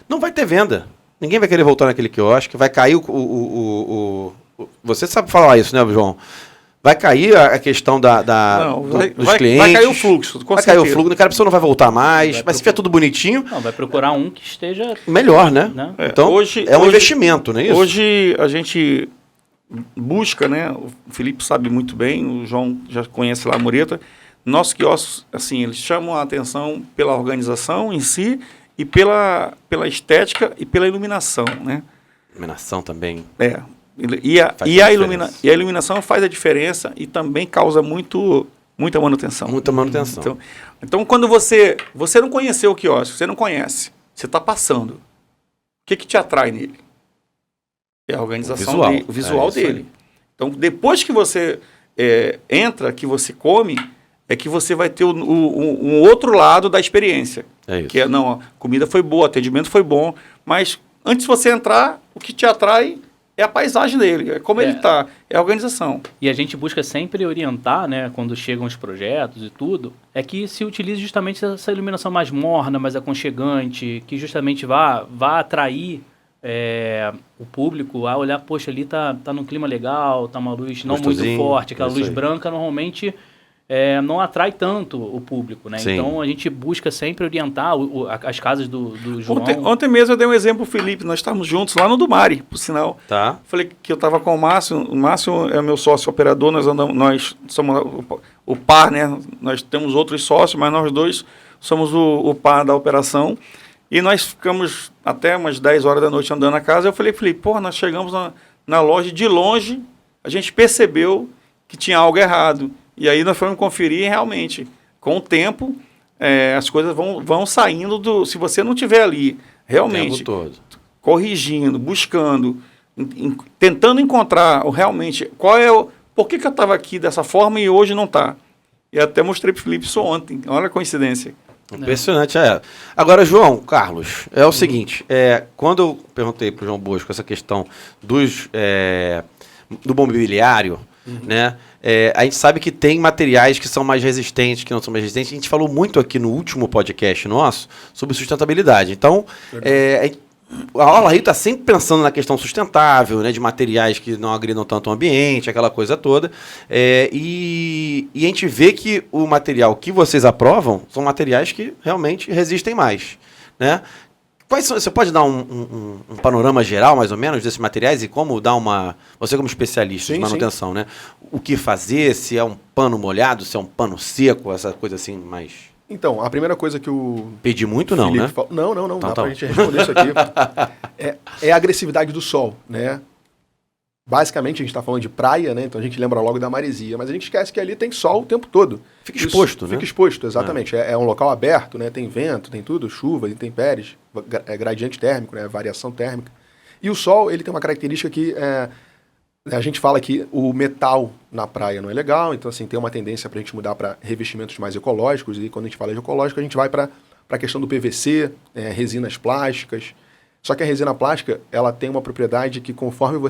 Speaker 1: não vai ter venda. Ninguém vai querer voltar naquele quiosque, vai cair você sabe falar isso, né, João? Vai cair a questão dos clientes.
Speaker 3: Vai cair o fluxo, com
Speaker 1: vai
Speaker 3: certeza.
Speaker 1: cair o fluxo, a pessoa não vai voltar mais, mas se tiver tudo bonitinho...
Speaker 2: Não, vai procurar um que esteja...
Speaker 1: Melhor, né? Então,
Speaker 3: hoje,
Speaker 1: um investimento, não é isso?
Speaker 3: Hoje a gente busca, né? O Felipe sabe muito bem, o João já conhece lá a Mureta. Nossos quiosques, assim, eles chamam a atenção pela organização em si e pela estética e pela iluminação, né?
Speaker 1: Iluminação também.
Speaker 3: E a iluminação faz a diferença e também causa muita manutenção.
Speaker 1: Muita manutenção.
Speaker 3: Então quando você não conheceu o quiosque, você não conhece, você está passando, o que te atrai nele? É a organização, o visual dele. Então depois que você entra, que você come, é que você vai ter um outro lado da experiência.
Speaker 1: É isso.
Speaker 3: Que não, a comida foi boa, o atendimento foi bom, mas antes de você entrar, o que te atrai é a paisagem dele, é como ele está, é a organização.
Speaker 2: E a gente busca sempre orientar, né, quando chegam os projetos e tudo, é que se utilize justamente essa iluminação mais morna, mais aconchegante, que justamente vá atrair o público a olhar, poxa, ali tá num clima legal, tá uma luz não muito forte, aquela luz branca normalmente não atrai tanto o público, né?
Speaker 1: Sim.
Speaker 2: Então a gente busca sempre orientar as casas do João.
Speaker 3: Ontem mesmo eu dei um exemplo pro Felipe, nós estávamos juntos lá no Dumari, por sinal.
Speaker 1: Tá.
Speaker 3: Falei que eu estava com o Márcio é meu sócio operador, nós somos o par, né? Nós temos outros sócios, mas nós dois somos o par da operação. E nós ficamos até umas 10 horas da noite andando na casa. Eu falei, Felipe, nós chegamos na loja, de longe, a gente percebeu que tinha algo errado. E aí nós fomos conferir e realmente, com o tempo, as coisas vão saindo se você não estiver ali, realmente, corrigindo, buscando, tentando encontrar realmente por que eu estava aqui dessa forma e hoje não está. E até mostrei para o Felipe isso ontem. Olha a coincidência.
Speaker 1: Impressionante, Agora, João Carlos, é o seguinte, quando eu perguntei para o João Bosco essa questão do mobiliário, né? A gente sabe que tem materiais que são mais resistentes, que não são mais resistentes. A gente falou muito aqui no último podcast nosso sobre sustentabilidade. Então, a Orla Rio está sempre pensando na questão sustentável, né, de materiais que não agridam tanto o ambiente, aquela coisa toda. E a gente vê que o material que vocês aprovam são materiais que realmente resistem mais, né? Quais são, você pode dar um panorama geral, mais ou menos, desses materiais e como dar você como especialista de manutenção, né? O que fazer, se é um pano molhado, se é um pano seco, essa coisa assim mais...
Speaker 4: Então, a primeira coisa que o...
Speaker 1: Pedi muito não,
Speaker 4: Felipe
Speaker 1: né?
Speaker 4: Não, dá pra gente responder isso aqui. É a agressividade do sol, né? Basicamente, a gente está falando de praia, né? Então a gente lembra logo da maresia, mas a gente esquece que ali tem sol o tempo todo.
Speaker 1: Fica exposto, né?
Speaker 4: Fica exposto, exatamente. É um local aberto, né? Tem vento, tem tudo, chuva, intempéries, gradiente térmico, né? Variação térmica. E o sol, ele tem uma característica que a gente fala que o metal na praia não é legal, então assim, tem uma tendência para a gente mudar para revestimentos mais ecológicos, e quando a gente fala de ecológico, a gente vai para para a questão do PVC, resinas plásticas. Só que a resina plástica, ela tem uma propriedade que conforme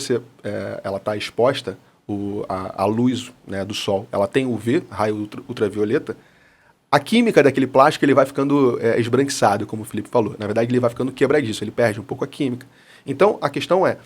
Speaker 4: ela está exposta à luz, né, do sol, ela tem UV, raio ultravioleta, a química daquele plástico ele vai ficando esbranquiçado, como o Felipe falou. Na verdade, ele vai ficando quebradiço, ele perde um pouco a química. Então, a questão é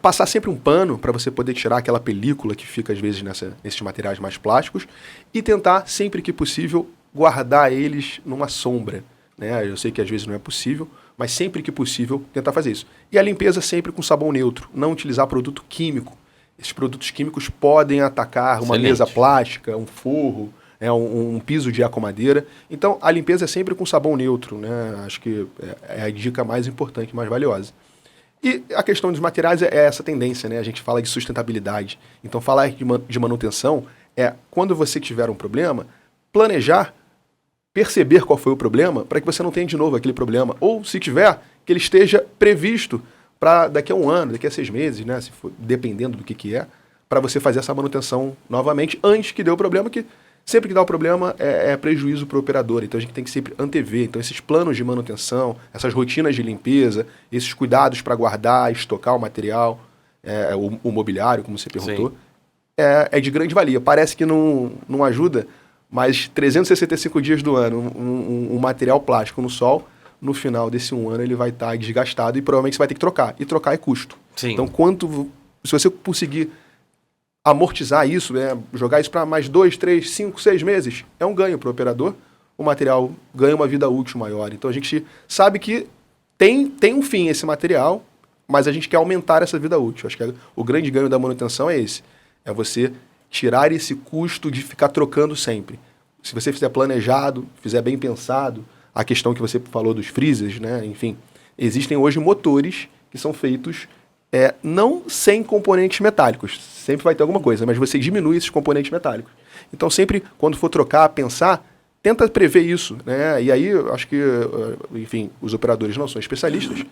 Speaker 4: passar sempre um pano para você poder tirar aquela película que fica, às vezes, nesses materiais mais plásticos e tentar, sempre que possível, guardar eles numa sombra, né? Eu sei que às vezes não é possível, mas sempre que possível, tentar fazer isso. E a limpeza sempre com sabão neutro, não utilizar produto químico. Esses produtos químicos podem atacar uma mesa plástica, um forro, um piso de aquamadeira. Então, a limpeza é sempre com sabão neutro, né? Acho que é a dica mais importante, mais valiosa. E a questão dos materiais é essa tendência, né? A gente fala de sustentabilidade. Então, falar de manutenção é, quando você tiver um problema, planejar, perceber qual foi o problema, para que você não tenha de novo aquele problema. Ou, se tiver, que ele esteja previsto para daqui a um ano, daqui a 6 meses, né? Se for, dependendo do que é, para você fazer essa manutenção novamente, antes que dê o problema, que sempre que dá o problema é prejuízo para o operador. Então a gente tem que sempre antever. Então esses planos de manutenção, essas rotinas de limpeza, esses cuidados para guardar, estocar o material, o mobiliário, como você perguntou, é de grande valia. Parece que não ajuda, mas 365 dias do ano, um material plástico no sol, no final desse um ano ele vai estar desgastado e provavelmente você vai ter que trocar. E trocar é custo.
Speaker 1: Sim.
Speaker 4: Então se você conseguir amortizar isso, jogar isso para mais 2, 3, 5, 6 meses, é um ganho para o operador. O material ganha uma vida útil maior. Então a gente sabe que tem um fim esse material, mas a gente quer aumentar essa vida útil. Acho que o grande ganho da manutenção é esse. É você tirar esse custo de ficar trocando sempre. Se você fizer planejado, fizer bem pensado, a questão que você falou dos freezers, né? Enfim, existem hoje motores que são feitos não sem componentes metálicos. Sempre vai ter alguma coisa, mas você diminui esses componentes metálicos. Então, sempre, quando for trocar, pensar, tenta prever isso, né? E aí, eu acho que, enfim, os operadores não são especialistas.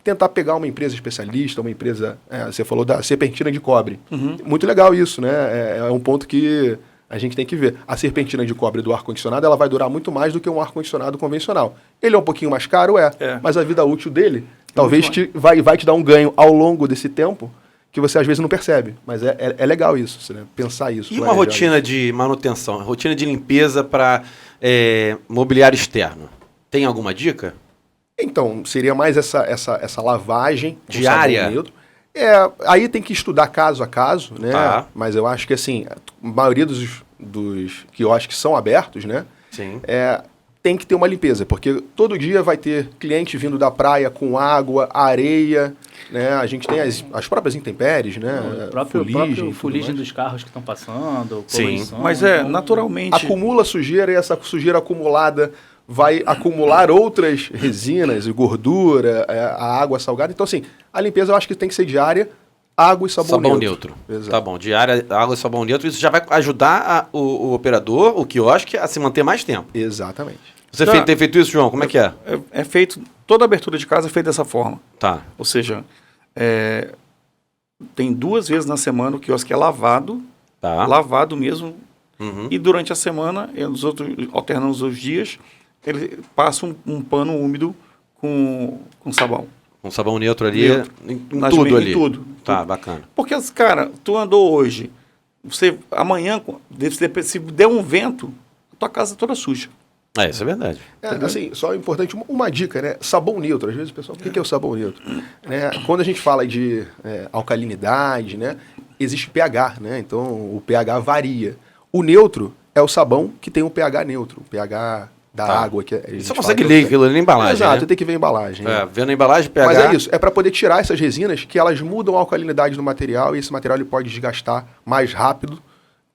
Speaker 4: Tentar pegar uma empresa especialista, uma empresa... você falou da serpentina de cobre. Uhum. Muito legal isso, né? É um ponto que a gente tem que ver. A serpentina de cobre do ar-condicionado, ela vai durar muito mais do que um ar-condicionado convencional. Ele é um pouquinho mais caro, mas a vida útil dele... Talvez vai te dar um ganho ao longo desse tempo que você às vezes não percebe. Mas é legal isso, né? Pensar isso.
Speaker 1: E uma rotina de manutenção, rotina de limpeza para mobiliário externo? Tem alguma dica?
Speaker 4: Então, seria mais essa lavagem
Speaker 1: diária.
Speaker 4: Aí tem que estudar caso a caso, né?
Speaker 1: Tá.
Speaker 4: Mas eu acho que assim, a maioria dos que eu acho que são abertos, né?
Speaker 1: Sim.
Speaker 4: Tem que ter uma limpeza, porque todo dia vai ter cliente vindo da praia com água, areia, né? A gente tem as próprias intempéries, né?
Speaker 2: O próprio fuligem dos carros que estão passando, poluição.
Speaker 3: Mas naturalmente...
Speaker 4: Acumula sujeira e essa sujeira acumulada vai acumular outras resinas e gordura, a água salgada. Então, assim, a limpeza eu acho que tem que ser diária, água e sabão neutro.
Speaker 1: Exato. Tá bom, diária, água e sabão neutro. Isso já vai ajudar o operador, o quiosque, a se manter mais tempo.
Speaker 4: Exatamente.
Speaker 1: Você tem feito isso, João? Como é que é?
Speaker 3: É feito, toda abertura de casa é feita dessa forma.
Speaker 1: Tá.
Speaker 3: Ou seja, tem 2 vezes na semana o quiosque é lavado, lavado mesmo, e durante a semana, alternamos os dias, ele passa um pano úmido com sabão.
Speaker 1: Um sabão neutro ali, em tudo ali.
Speaker 3: Em tudo.
Speaker 1: Tá, bacana.
Speaker 3: Porque, cara, tu andou hoje, amanhã, se der um vento, a tua casa é toda suja.
Speaker 1: Isso é verdade.
Speaker 4: Assim, só é importante uma dica, né? Sabão neutro. Às vezes o pessoal, o que é o sabão neutro? Quando a gente fala de alcalinidade, né? Existe pH, né? Então o pH varia. O neutro é o sabão que tem um pH neutro, o pH da água. Que
Speaker 1: você consegue ler aquilo na embalagem,
Speaker 4: exato,
Speaker 1: né?
Speaker 4: Tem que ver a embalagem.
Speaker 1: Vendo a embalagem, pH...
Speaker 4: Mas é isso, é para poder tirar essas resinas que elas mudam a alcalinidade do material e esse material ele pode desgastar mais rápido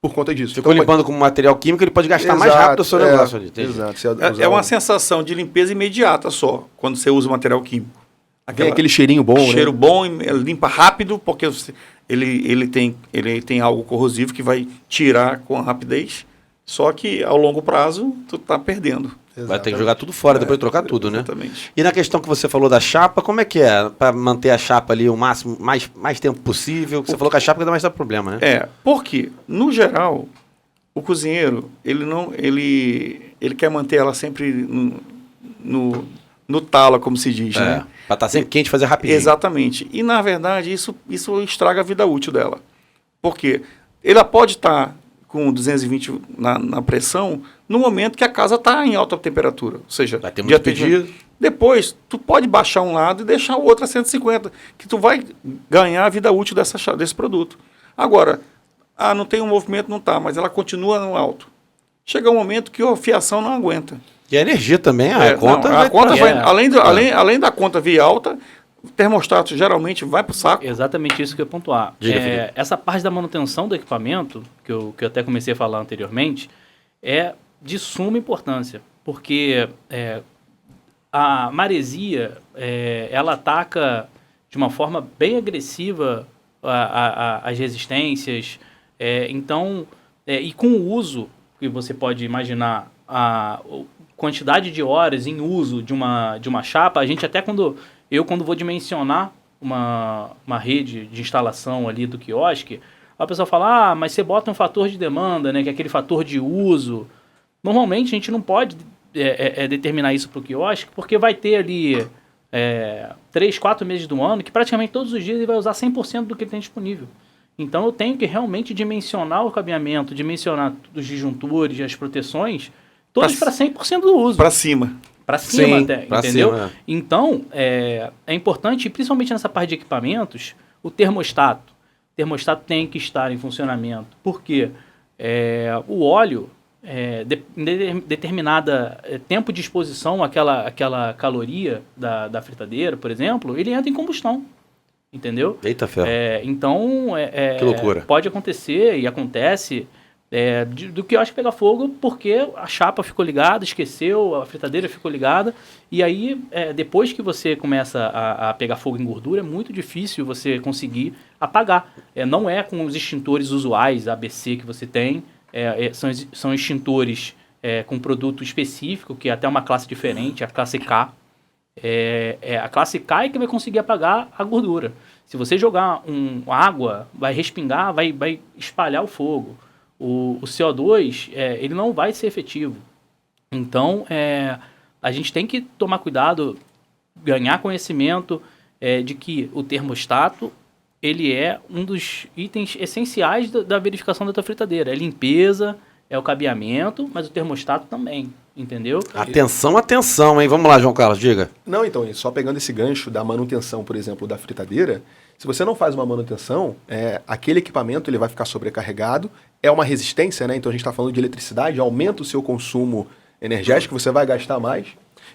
Speaker 4: por conta disso.
Speaker 1: Ficou limpando com material químico, ele pode gastar mais rápido o seu negócio ali.
Speaker 4: Exato.
Speaker 3: É uma sensação de limpeza imediata só, quando você usa material químico.
Speaker 4: Tem aquele cheirinho bom,
Speaker 3: cheiro bom, limpa rápido, porque ele tem algo corrosivo que vai tirar com rapidez, só que ao longo prazo tu tá perdendo.
Speaker 1: Vai ter que jogar tudo fora, depois de trocar tudo, né?
Speaker 3: Exatamente.
Speaker 1: E na questão que você falou da chapa, como é que é? Para manter a chapa ali o máximo, mais tempo possível? Você falou que a chapa dá mais problema, né?
Speaker 3: Porque, no geral, o cozinheiro, ele quer manter ela sempre no tala, como se diz, né?
Speaker 1: Para estar sempre quente, fazer rapidinho.
Speaker 3: Exatamente. E, na verdade, isso estraga a vida útil dela. Por quê? Ela pode estar com 220 na pressão no momento que a casa está em alta temperatura. Ou seja,
Speaker 1: vai ter muito pedido.
Speaker 3: Depois, tu pode baixar um lado e deixar o outro a 150, que tu vai ganhar a vida útil desse produto. Agora, não tem um movimento, não tá, mas ela continua no alto. Chega um momento que a fiação não aguenta.
Speaker 1: E a energia também, a conta
Speaker 3: vai, além da conta vir alta, o termostato geralmente vai para o saco.
Speaker 2: Exatamente isso que eu ia pontuar. Essa parte da manutenção do equipamento, que eu até comecei a falar anteriormente, é de suma importância, porque a maresia, ela ataca de uma forma bem agressiva as resistências, então, e com o uso, que você pode imaginar, a quantidade de horas em uso de uma chapa, a gente até quando vou dimensionar uma rede de instalação ali do quiosque, a pessoa fala, mas você bota um fator de demanda, né, que é aquele fator de uso. Normalmente a gente não pode determinar isso para o quiosque, porque vai ter ali 3, 4 meses do ano que praticamente todos os dias ele vai usar 100% do que ele tem disponível. Então eu tenho que realmente dimensionar o cabeamento, dimensionar os disjuntores, as proteções, todos para 100% do uso.
Speaker 3: Para cima.
Speaker 2: Para cima. Sim, até, entendeu?
Speaker 1: Cima,
Speaker 2: Então, é importante, principalmente nessa parte de equipamentos, o termostato. O termostato tem que estar em funcionamento. Por quê? O óleo, em determinada tempo de exposição àquela caloria da fritadeira, por exemplo, ele entra em combustão. Entendeu?
Speaker 1: Eita ferro.
Speaker 2: Então,
Speaker 1: que loucura.
Speaker 2: Pode acontecer e acontece do que eu acho que pega fogo porque a chapa ficou ligada, esqueceu, a fritadeira ficou ligada, e aí depois que você começa a pegar fogo em gordura, é muito difícil você conseguir apagar. Não é com os extintores usuais ABC que você tem, são extintores com produto específico, que é até uma classe diferente, a classe K. A classe K é que vai conseguir apagar a gordura. Se você jogar água, vai respingar, vai espalhar o fogo. O CO2, ele não vai ser efetivo. Então, a gente tem que tomar cuidado, ganhar conhecimento de que o termostato, ele é um dos itens essenciais da verificação da tua fritadeira. É limpeza, é o cabeamento, mas o termostato também, entendeu?
Speaker 1: Atenção, hein? Vamos lá, João Carlos, diga.
Speaker 4: Não, então, só pegando esse gancho da manutenção, por exemplo, da fritadeira, se você não faz uma manutenção, aquele equipamento ele vai ficar sobrecarregado, é uma resistência, né? Então a gente está falando de eletricidade, aumenta o seu consumo energético, você vai gastar mais.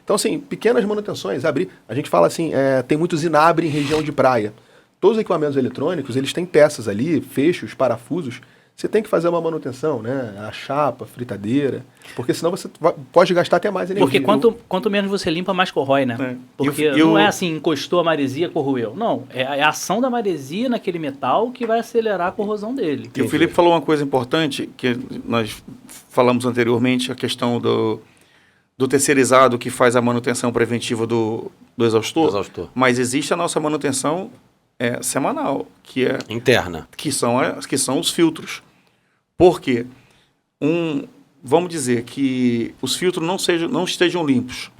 Speaker 4: Então, assim, pequenas manutenções, a gente fala assim, tem muito zinabre em região de praia. Todos os equipamentos eletrônicos, eles têm peças ali, fechos, parafusos. Você tem que fazer uma manutenção, né? A chapa, a fritadeira, porque senão você pode gastar até mais energia.
Speaker 2: Porque quanto menos você limpa, mais corrói, né? Porque não é assim, encostou a maresia, corroeu. Não, é a ação da maresia naquele metal que vai acelerar a corrosão dele.
Speaker 3: E o Felipe falou uma coisa importante, que nós falamos anteriormente, a questão do terceirizado que faz a manutenção preventiva do exaustor. Mas existe a nossa manutenção semanal, que é
Speaker 1: interna,
Speaker 3: que são os filtros. Por quê? Vamos dizer que os filtros não estejam limpos.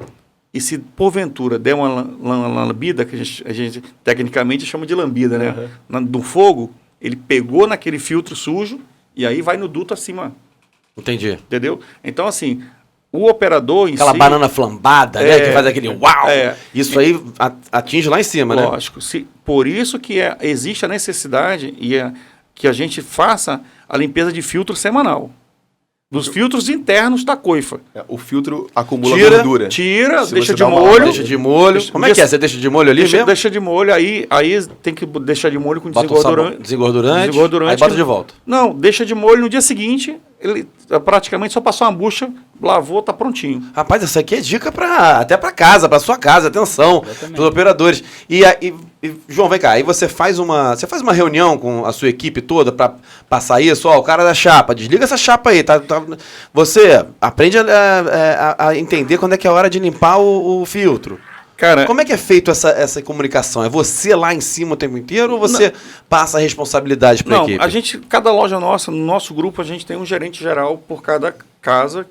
Speaker 3: E se porventura der uma lambida, que a gente tecnicamente chama de lambida, né? Do fogo, ele pegou naquele filtro sujo e aí vai no duto acima.
Speaker 1: Entendi.
Speaker 3: Entendeu? Então, assim, o operador em
Speaker 1: Aquela banana flambada, né? Que faz aquele uau! Isso aí atinge lá em cima, né?
Speaker 3: Lógico. Por isso que existe a necessidade que a gente faça a limpeza de filtro semanal. Dos filtros internos da coifa.
Speaker 4: O filtro acumula gordura.
Speaker 3: Deixa de molho.
Speaker 1: Deixa de molho. Como é que é? Você deixa de molho ali mesmo?
Speaker 3: Deixa de molho, aí tem que deixar de molho com
Speaker 1: desengordurante. Aí bota de volta.
Speaker 3: Não, deixa de molho no dia seguinte, ele praticamente só passou uma bucha, lavou, tá prontinho.
Speaker 1: Rapaz, isso aqui é dica até para casa, para sua casa, atenção, para os operadores. E João, vem cá, aí você faz uma reunião com a sua equipe toda para passar isso, o cara da chapa, desliga essa chapa aí, tá? Você aprende a entender quando é que é a hora de limpar o filtro. Cara, como é que é feito essa comunicação? É você lá em cima o tempo inteiro ou você passa a responsabilidade para a equipe?
Speaker 3: Cada loja nossa, no nosso grupo, a gente tem um gerente geral por cada casa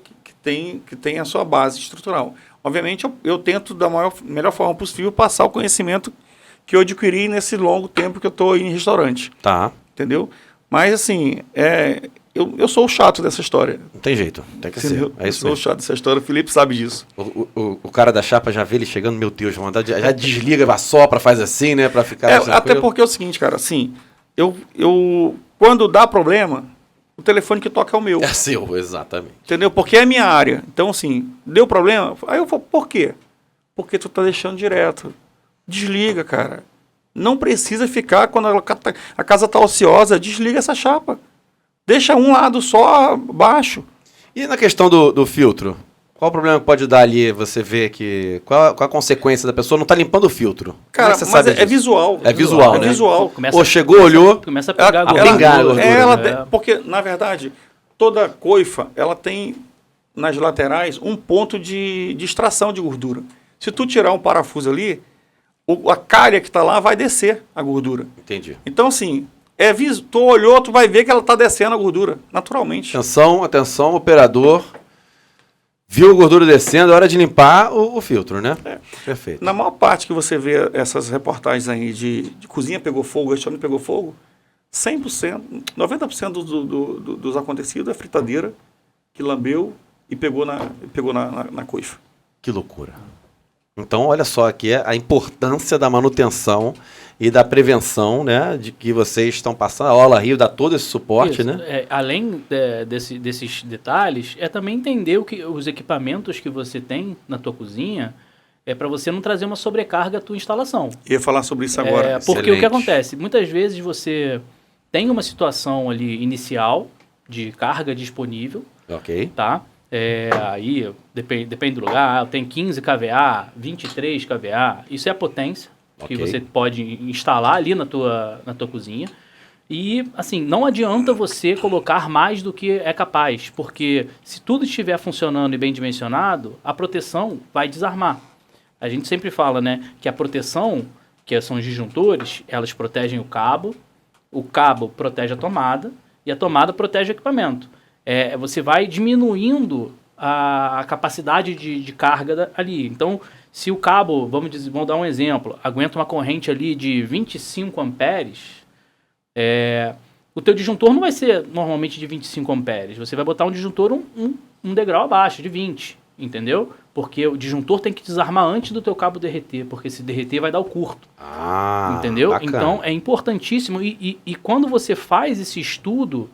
Speaker 3: tem a sua base estrutural. Obviamente, eu tento, da melhor forma possível, passar o conhecimento que eu adquiri nesse longo tempo que eu estou em restaurante.
Speaker 1: Tá.
Speaker 3: Entendeu? Mas, assim, eu sou o chato dessa história.
Speaker 1: Não tem jeito, tem que
Speaker 3: Entendeu?
Speaker 1: ser. É isso
Speaker 3: eu sou o
Speaker 1: mesmo.
Speaker 3: chato dessa história, o Felipe sabe disso.
Speaker 1: O cara da chapa já vê ele chegando, meu Deus, já desliga, assopra, faz assim, né, pra ficar mais
Speaker 3: Até
Speaker 1: tranquilo.
Speaker 3: porque é o seguinte, cara, assim, quando dá problema, o telefone que toca é o meu.
Speaker 1: É seu, exatamente.
Speaker 3: Entendeu? Porque é a minha área. Então, assim, deu problema? Aí eu falo, por quê? Porque tu tá deixando direto. Desliga, cara. Não precisa ficar, quando a casa tá ociosa, desliga essa chapa. Deixa um lado só baixo.
Speaker 1: E na questão do filtro? Qual o problema que pode dar ali, você vê que... Qual a consequência da pessoa não tá limpando o filtro?
Speaker 3: Cara,
Speaker 1: Como é que você
Speaker 3: mas
Speaker 1: sabe disso?
Speaker 3: visual.
Speaker 1: É visual, né?
Speaker 3: É visual.
Speaker 1: Chegou, olhou...
Speaker 2: Começa a pegar a
Speaker 1: pingar a
Speaker 2: gordura.
Speaker 1: gordura.
Speaker 3: Porque, na verdade, toda coifa, ela tem, nas laterais, um ponto de extração de gordura. Se tu tirar um parafuso ali, a calha que está lá vai descer a gordura.
Speaker 1: Entendi.
Speaker 3: Então, assim, tu olhou, tu vai ver que ela está descendo a gordura, naturalmente.
Speaker 1: Atenção, operador. Viu a gordura descendo, é hora de limpar o filtro, né? Perfeito.
Speaker 3: Na maior parte que você vê essas reportagens aí de cozinha pegou fogo, restaurante pegou fogo, 100%, 90% dos acontecidos é fritadeira que lambeu e pegou na coifa.
Speaker 1: Que loucura. Então, olha só aqui a importância da manutenção e da prevenção, né? De que vocês estão passando. A Orla Rio dá todo esse suporte,
Speaker 2: Isso,
Speaker 1: né?
Speaker 2: Além desses detalhes, é também entender os equipamentos que você tem na tua cozinha para você não trazer uma sobrecarga à tua instalação.
Speaker 3: Ia falar sobre isso agora.
Speaker 2: Porque o que acontece? Muitas vezes você tem uma situação ali inicial de carga disponível,
Speaker 1: Ok.
Speaker 2: tá? Aí depende do lugar, tem 15 kVA, 23 kVA, isso é a potência que você pode instalar ali na tua cozinha. E, assim, não adianta você colocar mais do que é capaz, porque se tudo estiver funcionando e bem dimensionado, a proteção vai desarmar. A gente sempre fala, né, que a proteção, que são os disjuntores, elas protegem o cabo protege a tomada e a tomada protege o equipamento. Você vai diminuindo a capacidade de carga ali. Então, se o cabo, vamos dar um exemplo, aguenta uma corrente ali de 25 amperes, o teu disjuntor não vai ser normalmente de 25 amperes. Você vai botar um disjuntor um degrau abaixo, de 20, entendeu? Porque o disjuntor tem que desarmar antes do teu cabo derreter, porque se derreter vai dar o curto. Entendeu?
Speaker 1: Bacana.
Speaker 2: Então, é importantíssimo. E quando você faz esse estudo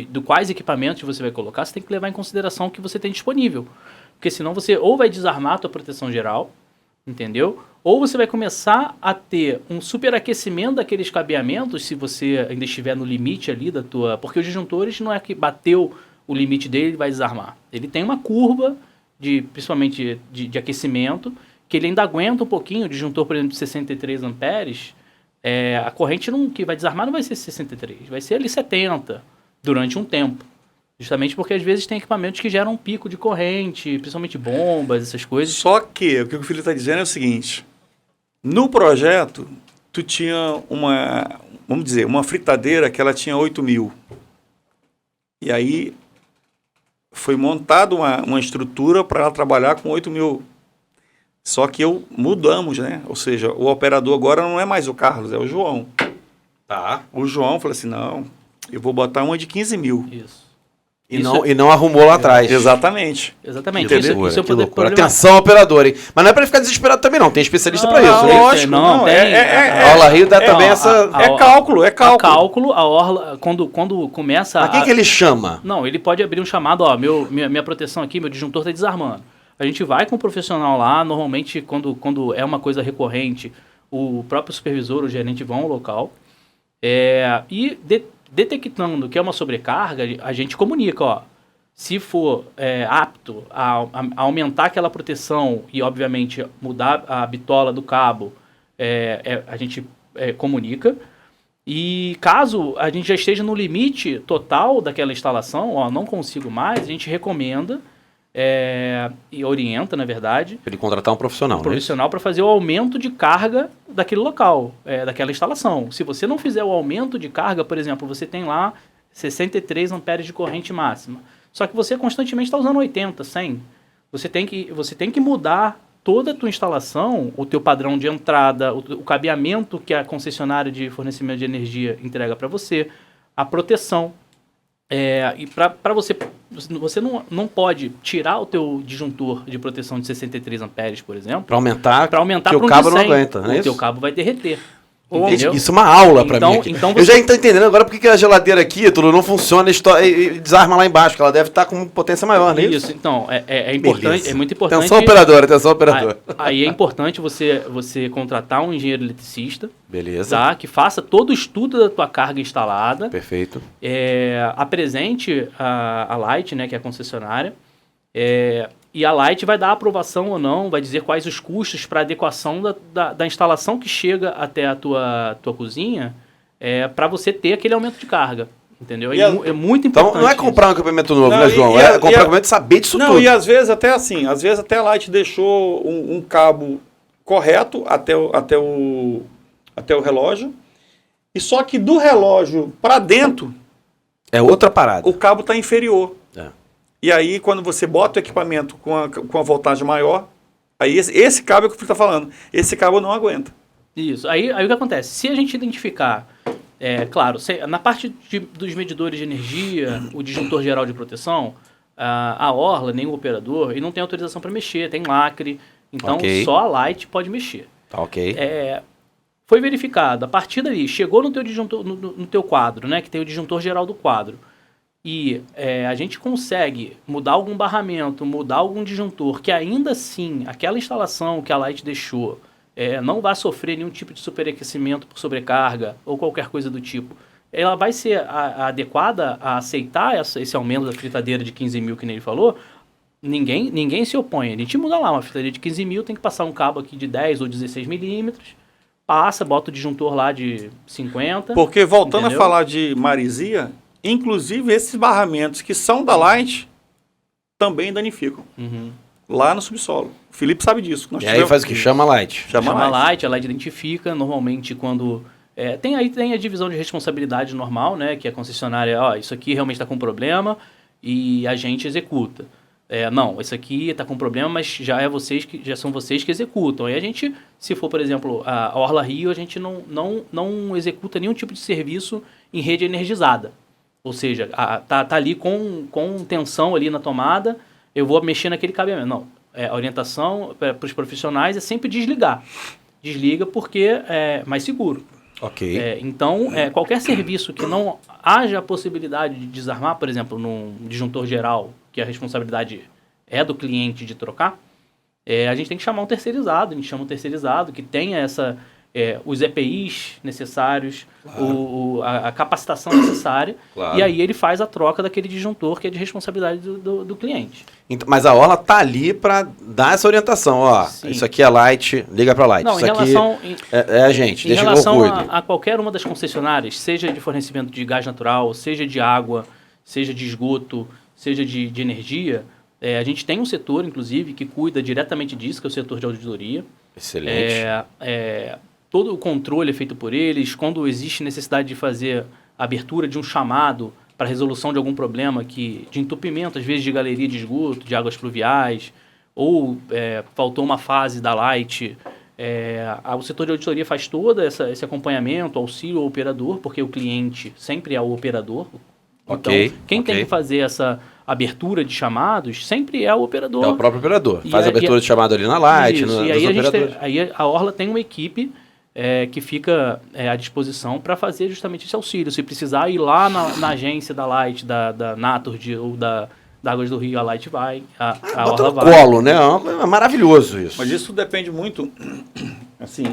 Speaker 2: do quais equipamentos você vai colocar, você tem que levar em consideração o que você tem disponível. Porque senão você ou vai desarmar a tua proteção geral, entendeu? Ou você vai começar a ter um superaquecimento daqueles cabeamentos, se você ainda estiver no limite ali da tua... Porque os disjuntores não é que bateu o limite dele e vai desarmar. Ele tem uma curva, principalmente de aquecimento, que ele ainda aguenta um pouquinho. O disjuntor, por exemplo, de 63 amperes, a corrente que vai desarmar não vai ser 63, vai ser ali 70 durante um tempo. Justamente porque às vezes tem equipamentos que geram um pico de corrente, principalmente bombas, essas coisas.
Speaker 3: Só que o que o Felipe está dizendo é o seguinte: no projeto, tu tinha uma fritadeira que ela tinha 8.000. E aí foi montada uma estrutura para ela trabalhar com 8.000. Só que mudamos, né? Ou seja, o operador agora não é mais o Carlos, é o João.
Speaker 1: Tá.
Speaker 3: O João falou assim, não, eu vou botar uma de 15.000.
Speaker 2: Isso.
Speaker 1: E não arrumou lá atrás.
Speaker 3: Exatamente.
Speaker 2: Exatamente.
Speaker 1: Que
Speaker 2: Isso
Speaker 1: loucura,
Speaker 2: é
Speaker 1: que
Speaker 2: poder
Speaker 1: loucura.
Speaker 2: problemático.
Speaker 1: Atenção, operador, hein? Mas não é pra ele ficar desesperado também, não. Tem especialista pra isso, né?
Speaker 3: lógico, não,
Speaker 2: tem.
Speaker 1: A Orla Rio dá também essa...
Speaker 3: É cálculo.
Speaker 2: A Orla, quando começa
Speaker 1: Mas quem que ele chama?
Speaker 2: Não, ele pode abrir um chamado, minha proteção aqui, meu disjuntor está desarmando. A gente vai com o profissional lá, normalmente quando é uma coisa recorrente, o próprio supervisor, o gerente vão ao local, e detectando que é uma sobrecarga, a gente comunica, se for apto a aumentar aquela proteção e, obviamente, mudar a bitola do cabo, a gente comunica. E caso a gente já esteja no limite total daquela instalação, não consigo mais, a gente recomenda e orienta, na verdade,
Speaker 1: Ele contratar um profissional,
Speaker 2: profissional para fazer o aumento de carga daquele local, daquela instalação. Se você não fizer o aumento de carga, por exemplo, você tem lá 63 amperes de corrente máxima. Só que você constantemente está usando 80, 100. Você tem que mudar toda a tua instalação, o teu padrão de entrada, o cabeamento que a concessionária de fornecimento de energia entrega para você, a proteção. E para você não pode tirar o teu disjuntor de proteção de 63 amperes, por exemplo.
Speaker 1: Para aumentar,
Speaker 2: que
Speaker 1: o cabo não aguenta, não é
Speaker 2: o
Speaker 1: isso?
Speaker 2: teu cabo vai derreter.
Speaker 1: Isso é uma aula para mim.
Speaker 2: Então
Speaker 1: eu já estou entendendo agora porque que a geladeira aqui, tudo não funciona e desarma lá embaixo, que ela deve estar com potência maior, não é isso?
Speaker 2: Então, é importante, é muito importante.
Speaker 1: Atenção, operador.
Speaker 2: Aí é importante você contratar um engenheiro eletricista.
Speaker 1: Beleza.
Speaker 2: Tá? Que faça todo o estudo da tua carga instalada.
Speaker 1: Perfeito.
Speaker 2: Apresente a Light, né, que é a concessionária. E a Light vai dar aprovação ou não, vai dizer quais os custos para adequação da instalação que chega até a tua cozinha, para você ter aquele aumento de carga. Entendeu? É muito importante.
Speaker 1: Então não é comprar um equipamento novo,
Speaker 3: não,
Speaker 1: né, João? É comprar um equipamento e saber disso tudo.
Speaker 3: Não, e às vezes até assim, a Light deixou um cabo correto até o relógio, e só que do relógio para dentro...
Speaker 1: É outra parada.
Speaker 3: O cabo está inferior. E aí, quando você bota o equipamento com a voltagem maior, aí esse cabo é o que você está falando. Esse cabo não aguenta.
Speaker 2: Isso. Aí o que acontece? Se a gente identificar, claro, na parte dos medidores de energia, o disjuntor geral de proteção, a Orla, nem o operador, ele não tem autorização para mexer, tem lacre. Então, só a Light pode mexer.
Speaker 1: Tá ok.
Speaker 2: Foi verificado. A partir dali, chegou no teu disjuntor, no teu quadro, né, que tem o disjuntor geral do quadro. E a gente consegue mudar algum barramento, mudar algum disjuntor, que ainda assim, aquela instalação que a Light deixou, não vai sofrer nenhum tipo de superaquecimento por sobrecarga ou qualquer coisa do tipo. Ela vai ser adequada a aceitar esse aumento da fritadeira de 15 mil, que nem ele falou. Ninguém se opõe. A gente muda lá, uma fritadeira de 15 mil, tem que passar um cabo aqui de 10 ou 16 milímetros, bota o disjuntor lá de 50.
Speaker 3: Porque voltando
Speaker 2: entendeu?
Speaker 3: A falar de maresia... Inclusive, esses barramentos que são da Light também danificam. Lá no subsolo. O Felipe sabe disso.
Speaker 1: Aí faz o que? Chama a Light.
Speaker 2: Chama a Light, a Light identifica. Normalmente, quando... tem a divisão de responsabilidade normal, né? Que a concessionária, isso aqui realmente está com problema e a gente executa. Não, isso aqui está com problema, mas já são vocês que executam. E a gente, se for, por exemplo, a Orla Rio, a gente não executa nenhum tipo de serviço em rede energizada. Ou seja, tá ali com tensão ali na tomada, eu vou mexer naquele cabeamento. Não, a orientação para os profissionais é sempre desligar. Desliga porque é mais seguro.
Speaker 1: Ok.
Speaker 2: Então, qualquer serviço que não haja a possibilidade de desarmar, por exemplo, num disjuntor geral, que a responsabilidade é do cliente de trocar, a gente tem que chamar um terceirizado. A gente chama um terceirizado que tenha os EPIs necessários, claro. a capacitação necessária, claro. E aí ele faz a troca daquele disjuntor que é de responsabilidade do cliente.
Speaker 1: Então, mas a Orla tá ali para dar essa orientação, Sim. Isso aqui é Light, liga para Light.
Speaker 2: Não,
Speaker 1: isso aqui é a gente, deixa que eu cuido. Em relação
Speaker 2: a qualquer uma das concessionárias, seja de fornecimento de gás natural, seja de água, seja de esgoto, seja de energia, a gente tem um setor, inclusive, que cuida diretamente disso, que é o setor de auditoria.
Speaker 1: Excelente.
Speaker 2: Todo o controle é feito por eles. Quando existe necessidade de fazer a abertura de um chamado para resolução de algum problema de entupimento, às vezes de galeria de esgoto, de águas pluviais, ou faltou uma fase da Light, o setor de auditoria faz todo esse acompanhamento, auxílio ao operador, porque o cliente sempre é o operador. Então, quem tem que fazer essa abertura de chamados sempre é o operador.
Speaker 1: É o próprio operador. Faz a abertura de chamado ali na Light,
Speaker 2: e aí a Orla tem uma equipe que fica à disposição para fazer justamente esse auxílio. Se precisar ir lá na agência da Light, da Naturgy ou da Águas do Rio, a Light vai, a Orla vai.
Speaker 1: Colo, né? É maravilhoso isso.
Speaker 3: Mas isso depende muito, assim,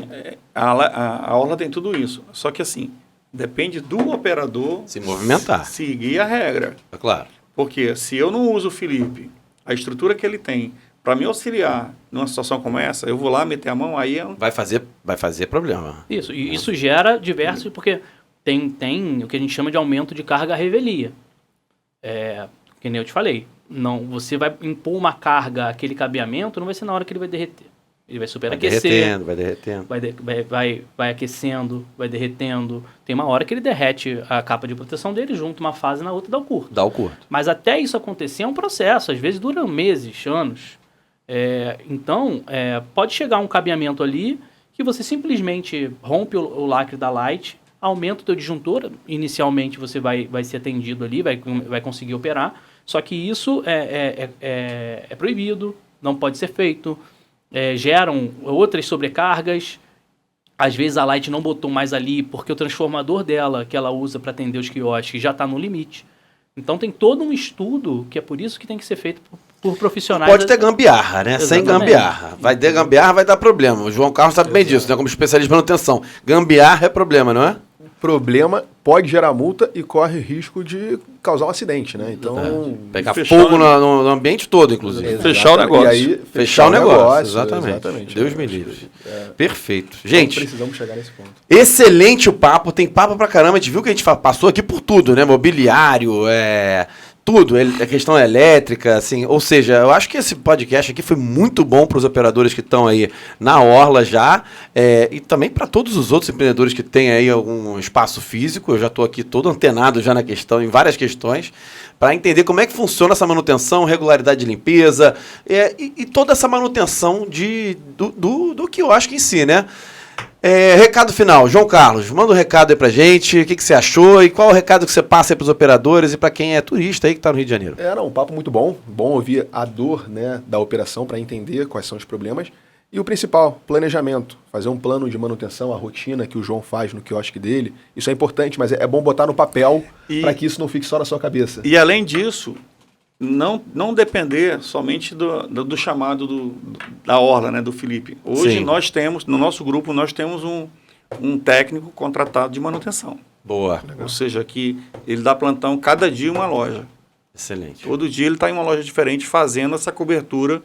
Speaker 3: a Orla tem tudo isso, só que assim, depende do operador
Speaker 1: se movimentar,
Speaker 3: seguir a regra.
Speaker 1: É claro.
Speaker 3: Porque se eu não uso o Felipe, a estrutura que ele tem, para me auxiliar numa situação como essa, eu vou lá meter a mão, aí...
Speaker 1: Vai fazer problema.
Speaker 2: Isso, e isso gera diversos, porque tem o que a gente chama de aumento de carga à revelia. Que nem eu te falei, não, você vai impor uma carga àquele cabeamento, não vai ser na hora que ele vai derreter. Ele vai superaquecer.
Speaker 1: Vai derretendo.
Speaker 2: Vai aquecendo, vai derretendo. Tem uma hora que ele derrete a capa de proteção dele, junta uma fase na outra e dá o curto.
Speaker 1: Dá o curto.
Speaker 2: Mas até isso acontecer é um processo. Às vezes dura meses, anos. Então, pode chegar um cabeamento ali que você simplesmente rompe o lacre da light, aumenta o teu disjuntor. Inicialmente você vai ser atendido ali, vai conseguir operar. Só que isso é proibido, não pode ser feito. Geram outras sobrecargas. Às vezes a light não botou mais ali porque o transformador dela, que ela usa para atender os quiosques, já está no limite. Então tem todo um estudo que é por isso que tem que ser feito por profissionais.
Speaker 1: Pode ter gambiarra, né?
Speaker 2: Exatamente.
Speaker 1: Sem gambiarra. Vai ter gambiarra, vai dar problema. O João Carlos sabe bem disso, né? Como especialista de manutenção. Gambiarra é problema, não é?
Speaker 4: Problema pode gerar multa e corre risco de causar um acidente, né? Então,
Speaker 1: pegar fogo no ambiente todo, inclusive.
Speaker 3: Fechar o negócio.
Speaker 4: E aí,
Speaker 1: fechar o negócio, exatamente. Deus me livre. Perfeito. Gente,
Speaker 4: então precisamos chegar nesse ponto.
Speaker 1: Excelente o papo, tem papo pra caramba. A gente viu que a gente passou aqui por tudo, né? Mobiliário, tudo, a questão elétrica, assim, ou seja, eu acho que esse podcast aqui foi muito bom para os operadores que estão aí na orla já, e também para todos os outros empreendedores que têm aí algum espaço físico. Eu já estou aqui todo antenado já na questão, em várias questões, para entender como é que funciona essa manutenção, regularidade de limpeza, e toda essa manutenção do que eu acho que em si, né? Recado final, João Carlos, manda um recado aí pra gente, o que você achou e qual o recado que você passa aí pros operadores e para quem é turista aí que tá no Rio de Janeiro.
Speaker 4: Um papo muito bom ouvir a dor, né, da operação para entender quais são os problemas e o principal, planejamento, fazer um plano de manutenção, a rotina que o João faz no quiosque dele, isso é importante, mas é bom botar no papel para que isso não fique só na sua cabeça.
Speaker 3: E além disso, não depender somente do chamado da orla, né, do Felipe. Hoje nós temos, no nosso grupo, nós temos um técnico contratado de manutenção.
Speaker 1: Boa.
Speaker 3: Ou seja, que ele dá plantão cada dia uma loja.
Speaker 1: Excelente.
Speaker 3: Todo dia ele está em uma loja diferente fazendo essa cobertura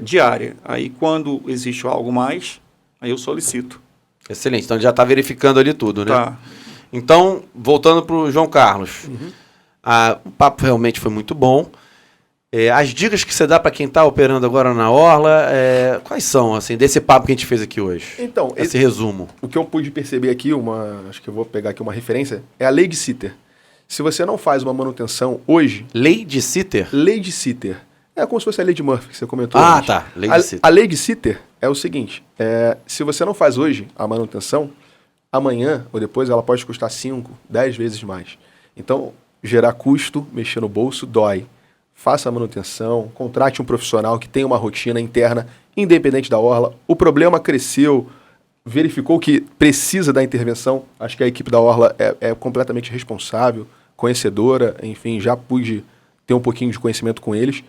Speaker 3: diária. Aí quando existe algo mais, aí eu solicito.
Speaker 1: Excelente. Então já está verificando ali tudo, né?
Speaker 3: Tá.
Speaker 1: Então, voltando para o João Carlos. O papo realmente foi muito bom. As dicas que você dá para quem está operando agora na orla, quais são, assim, desse papo que a gente fez aqui hoje?
Speaker 4: Então,
Speaker 1: esse resumo.
Speaker 4: O que eu pude perceber aqui, acho que eu vou pegar aqui uma referência, é a lei de Sitter. Se você não faz uma manutenção hoje...
Speaker 1: Lei de Sitter?
Speaker 4: Lei de Sitter. É como se fosse a lei de Murphy, que você comentou
Speaker 1: antes.
Speaker 4: Tá.
Speaker 1: Lei de Sitter.
Speaker 4: A lei de Sitter é o seguinte, se você não faz hoje a manutenção, amanhã ou depois ela pode custar 5, 10 vezes mais. Então, gerar custo, mexer no bolso, dói. Faça a manutenção, contrate um profissional que tenha uma rotina interna, independente da orla. O problema cresceu, verificou que precisa da intervenção. Acho que a equipe da orla é completamente responsável, conhecedora, enfim, já pude ter um pouquinho de conhecimento com eles.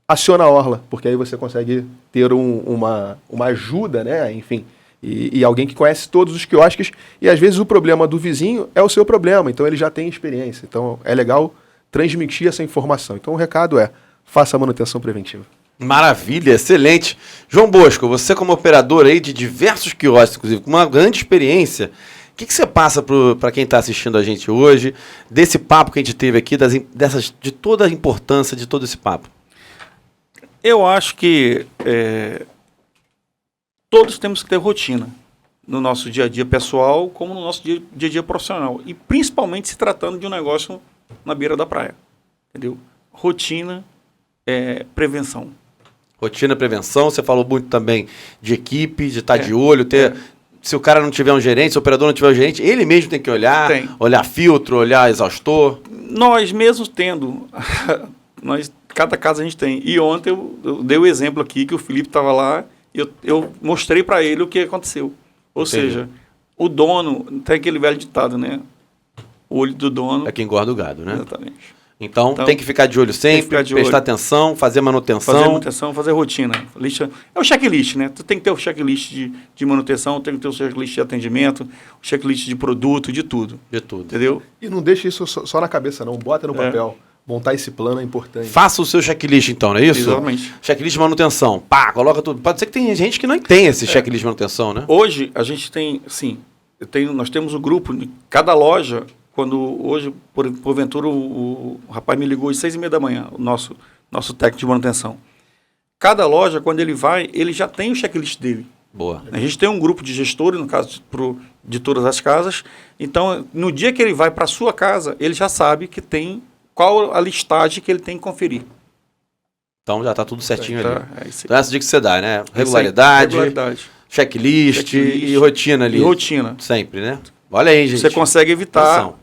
Speaker 4: Aciona a orla, porque aí você consegue ter uma ajuda, né? Enfim, e alguém que conhece todos os quiosques, e às vezes o problema do vizinho é o seu problema, então ele já tem experiência. Então é legal transmitir essa informação. Então o recado faça a manutenção preventiva.
Speaker 1: Maravilha, excelente. João Bosco, você como operador aí de diversos quiosques, inclusive, com uma grande experiência, o que você passa para quem está assistindo a gente hoje, desse papo que a gente teve aqui, de toda a importância de todo esse papo?
Speaker 3: Eu acho que todos temos que ter rotina no nosso dia a dia pessoal, como no nosso dia a dia profissional. E principalmente se tratando de um negócio na beira da praia. Entendeu? Rotina, prevenção.
Speaker 1: Rotina, prevenção. Você falou muito também de equipe, de estar de olho, se o cara não tiver um gerente, se o operador não tiver um gerente, ele mesmo tem que olhar, olhar filtro, olhar exaustor.
Speaker 3: Nós mesmos tendo, cada casa a gente tem. E ontem eu dei o exemplo aqui que o Felipe estava lá, eu mostrei para ele o que aconteceu. Ou seja, o dono, tem aquele velho ditado, né? O olho do dono...
Speaker 1: É quem engorda o gado, né?
Speaker 3: Exatamente.
Speaker 1: Então tem que ficar de olho sempre, prestar atenção, fazer manutenção.
Speaker 3: Fazer rotina. É o checklist, né? Tu tem que ter o checklist de manutenção, tem que ter o checklist de atendimento, o checklist de produto, de tudo.
Speaker 1: De tudo.
Speaker 3: Entendeu?
Speaker 4: E não deixe isso só na cabeça, não. Bota no papel. Montar esse plano é importante.
Speaker 1: Faça o seu checklist, então, não é isso?
Speaker 3: Exatamente.
Speaker 1: Checklist de manutenção. Pá, coloca tudo. Pode ser que tem gente que não tem esse checklist de manutenção, né?
Speaker 3: Hoje, a gente tem, sim, nós temos um grupo, cada loja... Quando hoje, porventura, o rapaz me ligou às 6h30 da manhã, o nosso técnico de manutenção. cada loja, quando ele vai, ele já tem o checklist dele.
Speaker 1: Boa.
Speaker 3: A gente tem um grupo de gestores, no caso de todas as casas. Então, no dia que ele vai para a sua casa, ele já sabe que tem qual a listagem que ele tem que conferir.
Speaker 1: Então já está tudo certinho
Speaker 3: Então,
Speaker 1: ali.
Speaker 3: é isso aí.
Speaker 1: Então essa dica que você dá, né? Regularidade, checklist e rotina ali.
Speaker 3: E rotina.
Speaker 1: Sempre, né? Olha aí, gente.
Speaker 3: Você consegue evitar,
Speaker 1: Atenção.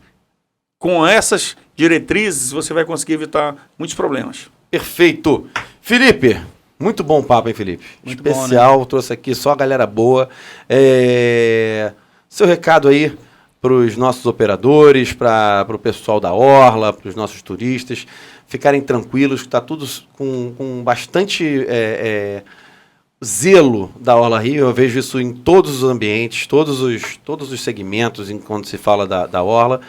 Speaker 3: com essas diretrizes, você vai conseguir evitar muitos problemas.
Speaker 1: Perfeito. Felipe, muito bom papo, hein, Felipe?
Speaker 2: Muito bom,
Speaker 1: Especial, trouxe aqui só a galera boa. Seu recado aí para os nossos operadores, para o pessoal da Orla, para os nossos turistas, ficarem tranquilos, que está tudo com bastante zelo da Orla Rio. Eu vejo isso em todos os ambientes, todos os segmentos, quando se fala da Orla.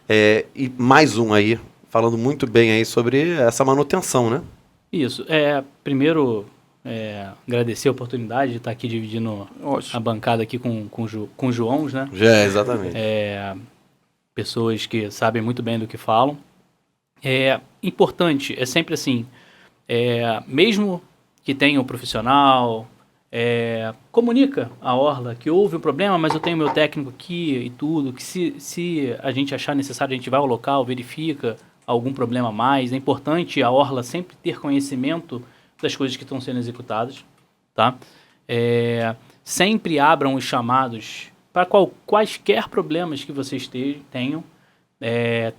Speaker 1: E mais um aí, falando muito bem aí sobre essa manutenção, né?
Speaker 2: Isso. Primeiro, agradecer a oportunidade de estar aqui dividindo a bancada aqui com o João, né?
Speaker 1: Exatamente.
Speaker 2: Pessoas que sabem muito bem do que falam. Importante, é sempre assim, mesmo que tenha um profissional, comunica a Orla que houve um problema, mas eu tenho meu técnico aqui e tudo, que se a gente achar necessário, a gente vai ao local, verifica algum problema a mais. É importante a Orla sempre ter conhecimento das coisas que estão sendo executadas, tá? Sempre abram os chamados para quaisquer problemas que vocês tenham.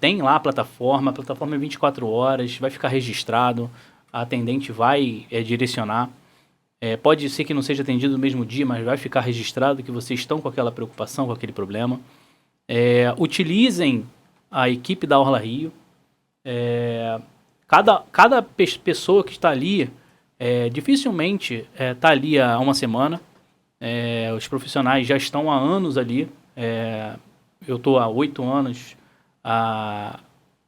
Speaker 2: Tem lá a plataforma é 24 horas, vai ficar registrado, a atendente vai direcionar. Pode ser que não seja atendido no mesmo dia, mas vai ficar registrado que vocês estão com aquela preocupação, com aquele problema. Utilizem a equipe da Orla Rio. Cada pessoa que está ali, dificilmente está ali há uma semana. Os profissionais já estão há anos ali. Eu estou há 8 anos.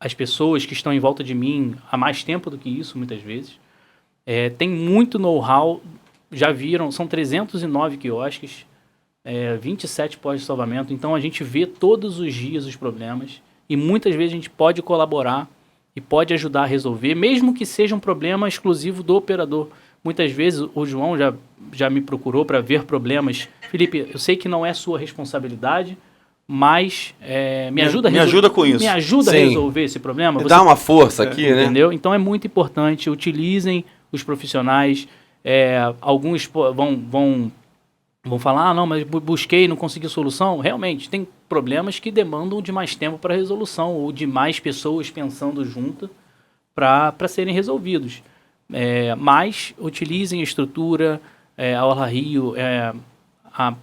Speaker 2: As pessoas que estão em volta de mim há mais tempo do que isso, muitas vezes. Tem muito know-how. Já viram, são 309 quiosques, 27 postos de salvamento. Então, a gente vê todos os dias os problemas e muitas vezes a gente pode colaborar e pode ajudar a resolver, mesmo que seja um problema exclusivo do operador. Muitas vezes o João já me procurou para ver problemas. Felipe, eu sei que não é sua responsabilidade, mas me ajuda com isso. Me ajuda a resolver esse problema.
Speaker 1: Dá uma força aqui, né?
Speaker 2: Entendeu? Então é muito importante, utilizem os profissionais. Alguns vão falar, não, mas busquei, não consegui solução. Realmente, tem problemas que demandam de mais tempo para resolução ou de mais pessoas pensando junto para serem resolvidos. Mas utilizem a estrutura, a Orla Rio, a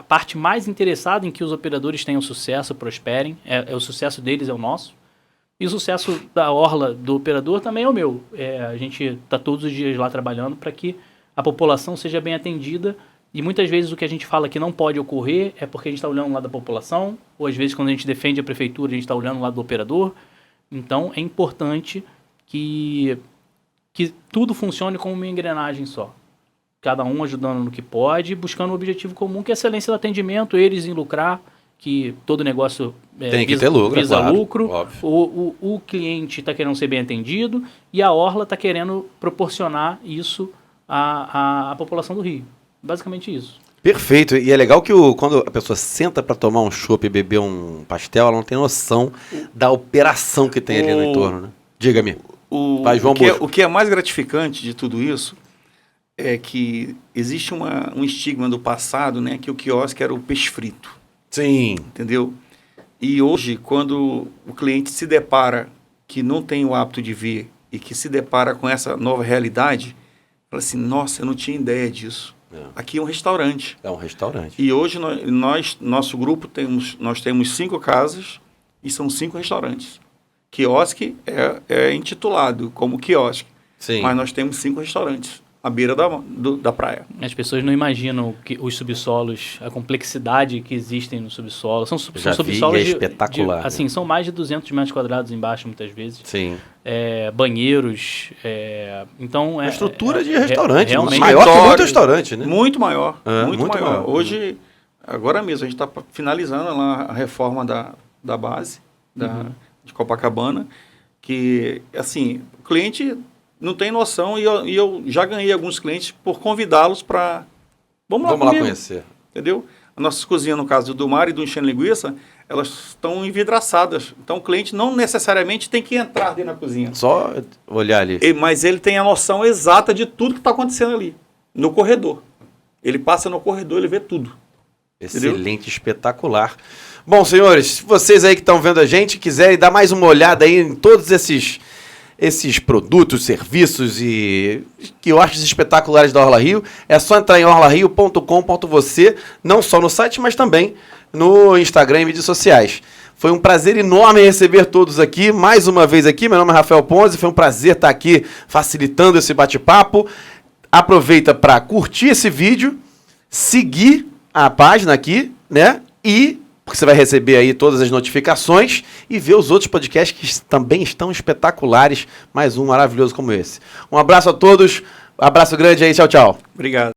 Speaker 2: parte mais interessada em que os operadores tenham sucesso, prosperem. O sucesso deles é o nosso. E o sucesso da Orla, do operador, também é o meu. A gente está todos os dias lá trabalhando para que a população seja bem atendida. E muitas vezes o que a gente fala que não pode ocorrer é porque a gente está olhando lá da população, ou às vezes quando a gente defende a prefeitura, a gente está olhando lá do operador. Então é importante que tudo funcione como uma engrenagem só. Cada um ajudando no que pode, buscando um objetivo comum, que é a excelência do atendimento, eles em lucrar, que todo negócio
Speaker 1: tem que ter lucro,
Speaker 2: visa
Speaker 1: claro,
Speaker 2: lucro. O cliente está querendo ser bem atendido e a Orla está querendo proporcionar isso à população do Rio. Basicamente isso.
Speaker 1: Perfeito. E é legal que quando a pessoa senta para tomar um chopp e beber um pastel, ela não tem noção da operação que tem ali no entorno, né? Diga-me.
Speaker 3: O que é mais gratificante de tudo isso é que existe um estigma do passado, né, que o quiosque era o peixe frito.
Speaker 1: Sim.
Speaker 3: Entendeu? E hoje, quando o cliente se depara que não tem o hábito de ver e que se depara com essa nova realidade, fala assim, nossa, eu não tinha ideia disso. Aqui é um restaurante.
Speaker 1: É um restaurante.
Speaker 3: E hoje, nosso grupo, nós temos 5 casas e são 5 restaurantes. Quiosque é intitulado como quiosque.
Speaker 1: Sim.
Speaker 3: Mas nós temos 5 restaurantes à beira da praia.
Speaker 2: As pessoas não imaginam que os subsolos, a complexidade que existem no subsolo. São subsolos
Speaker 1: espetacular.
Speaker 2: Assim, são mais de 200 metros quadrados embaixo, muitas vezes.
Speaker 1: Sim.
Speaker 2: Banheiros. Então,
Speaker 1: uma estrutura de restaurante.
Speaker 2: Realmente.
Speaker 1: Maior que muito restaurante, né?
Speaker 3: Muito maior. Muito
Speaker 1: maior.
Speaker 3: maior. Hoje, agora mesmo, a gente está finalizando lá a reforma da base de Copacabana, que, assim, o cliente não tem noção, e eu já ganhei alguns clientes por convidá-los para... Vamos lá
Speaker 1: conhecer.
Speaker 3: Entendeu? As nossas cozinhas, no caso do Mar e do Enchendo Linguiça, elas estão envidraçadas. Então o cliente não necessariamente tem que entrar dentro da cozinha.
Speaker 1: Só olhar ali.
Speaker 3: Mas ele tem a noção exata de tudo que está acontecendo ali, no corredor. Ele passa no corredor, ele vê tudo.
Speaker 1: Excelente, entendeu? Espetacular. Bom, senhores, vocês aí que estão vendo a gente, quiserem dar mais uma olhada aí em todos esses produtos, serviços e que eu acho espetaculares da Orla Rio, é só entrar em orlario.com.vc, não só no site, mas também no Instagram e mídias sociais. Foi um prazer enorme receber todos aqui, mais uma vez aqui. Meu nome é Rafael Ponzi, foi um prazer estar aqui facilitando esse bate-papo. Aproveita para curtir esse vídeo, seguir a página aqui, né? E porque você vai receber aí todas as notificações e ver os outros podcasts que também estão espetaculares. Mais um maravilhoso como esse. Um abraço a todos, um abraço grande aí, tchau, tchau.
Speaker 3: Obrigado.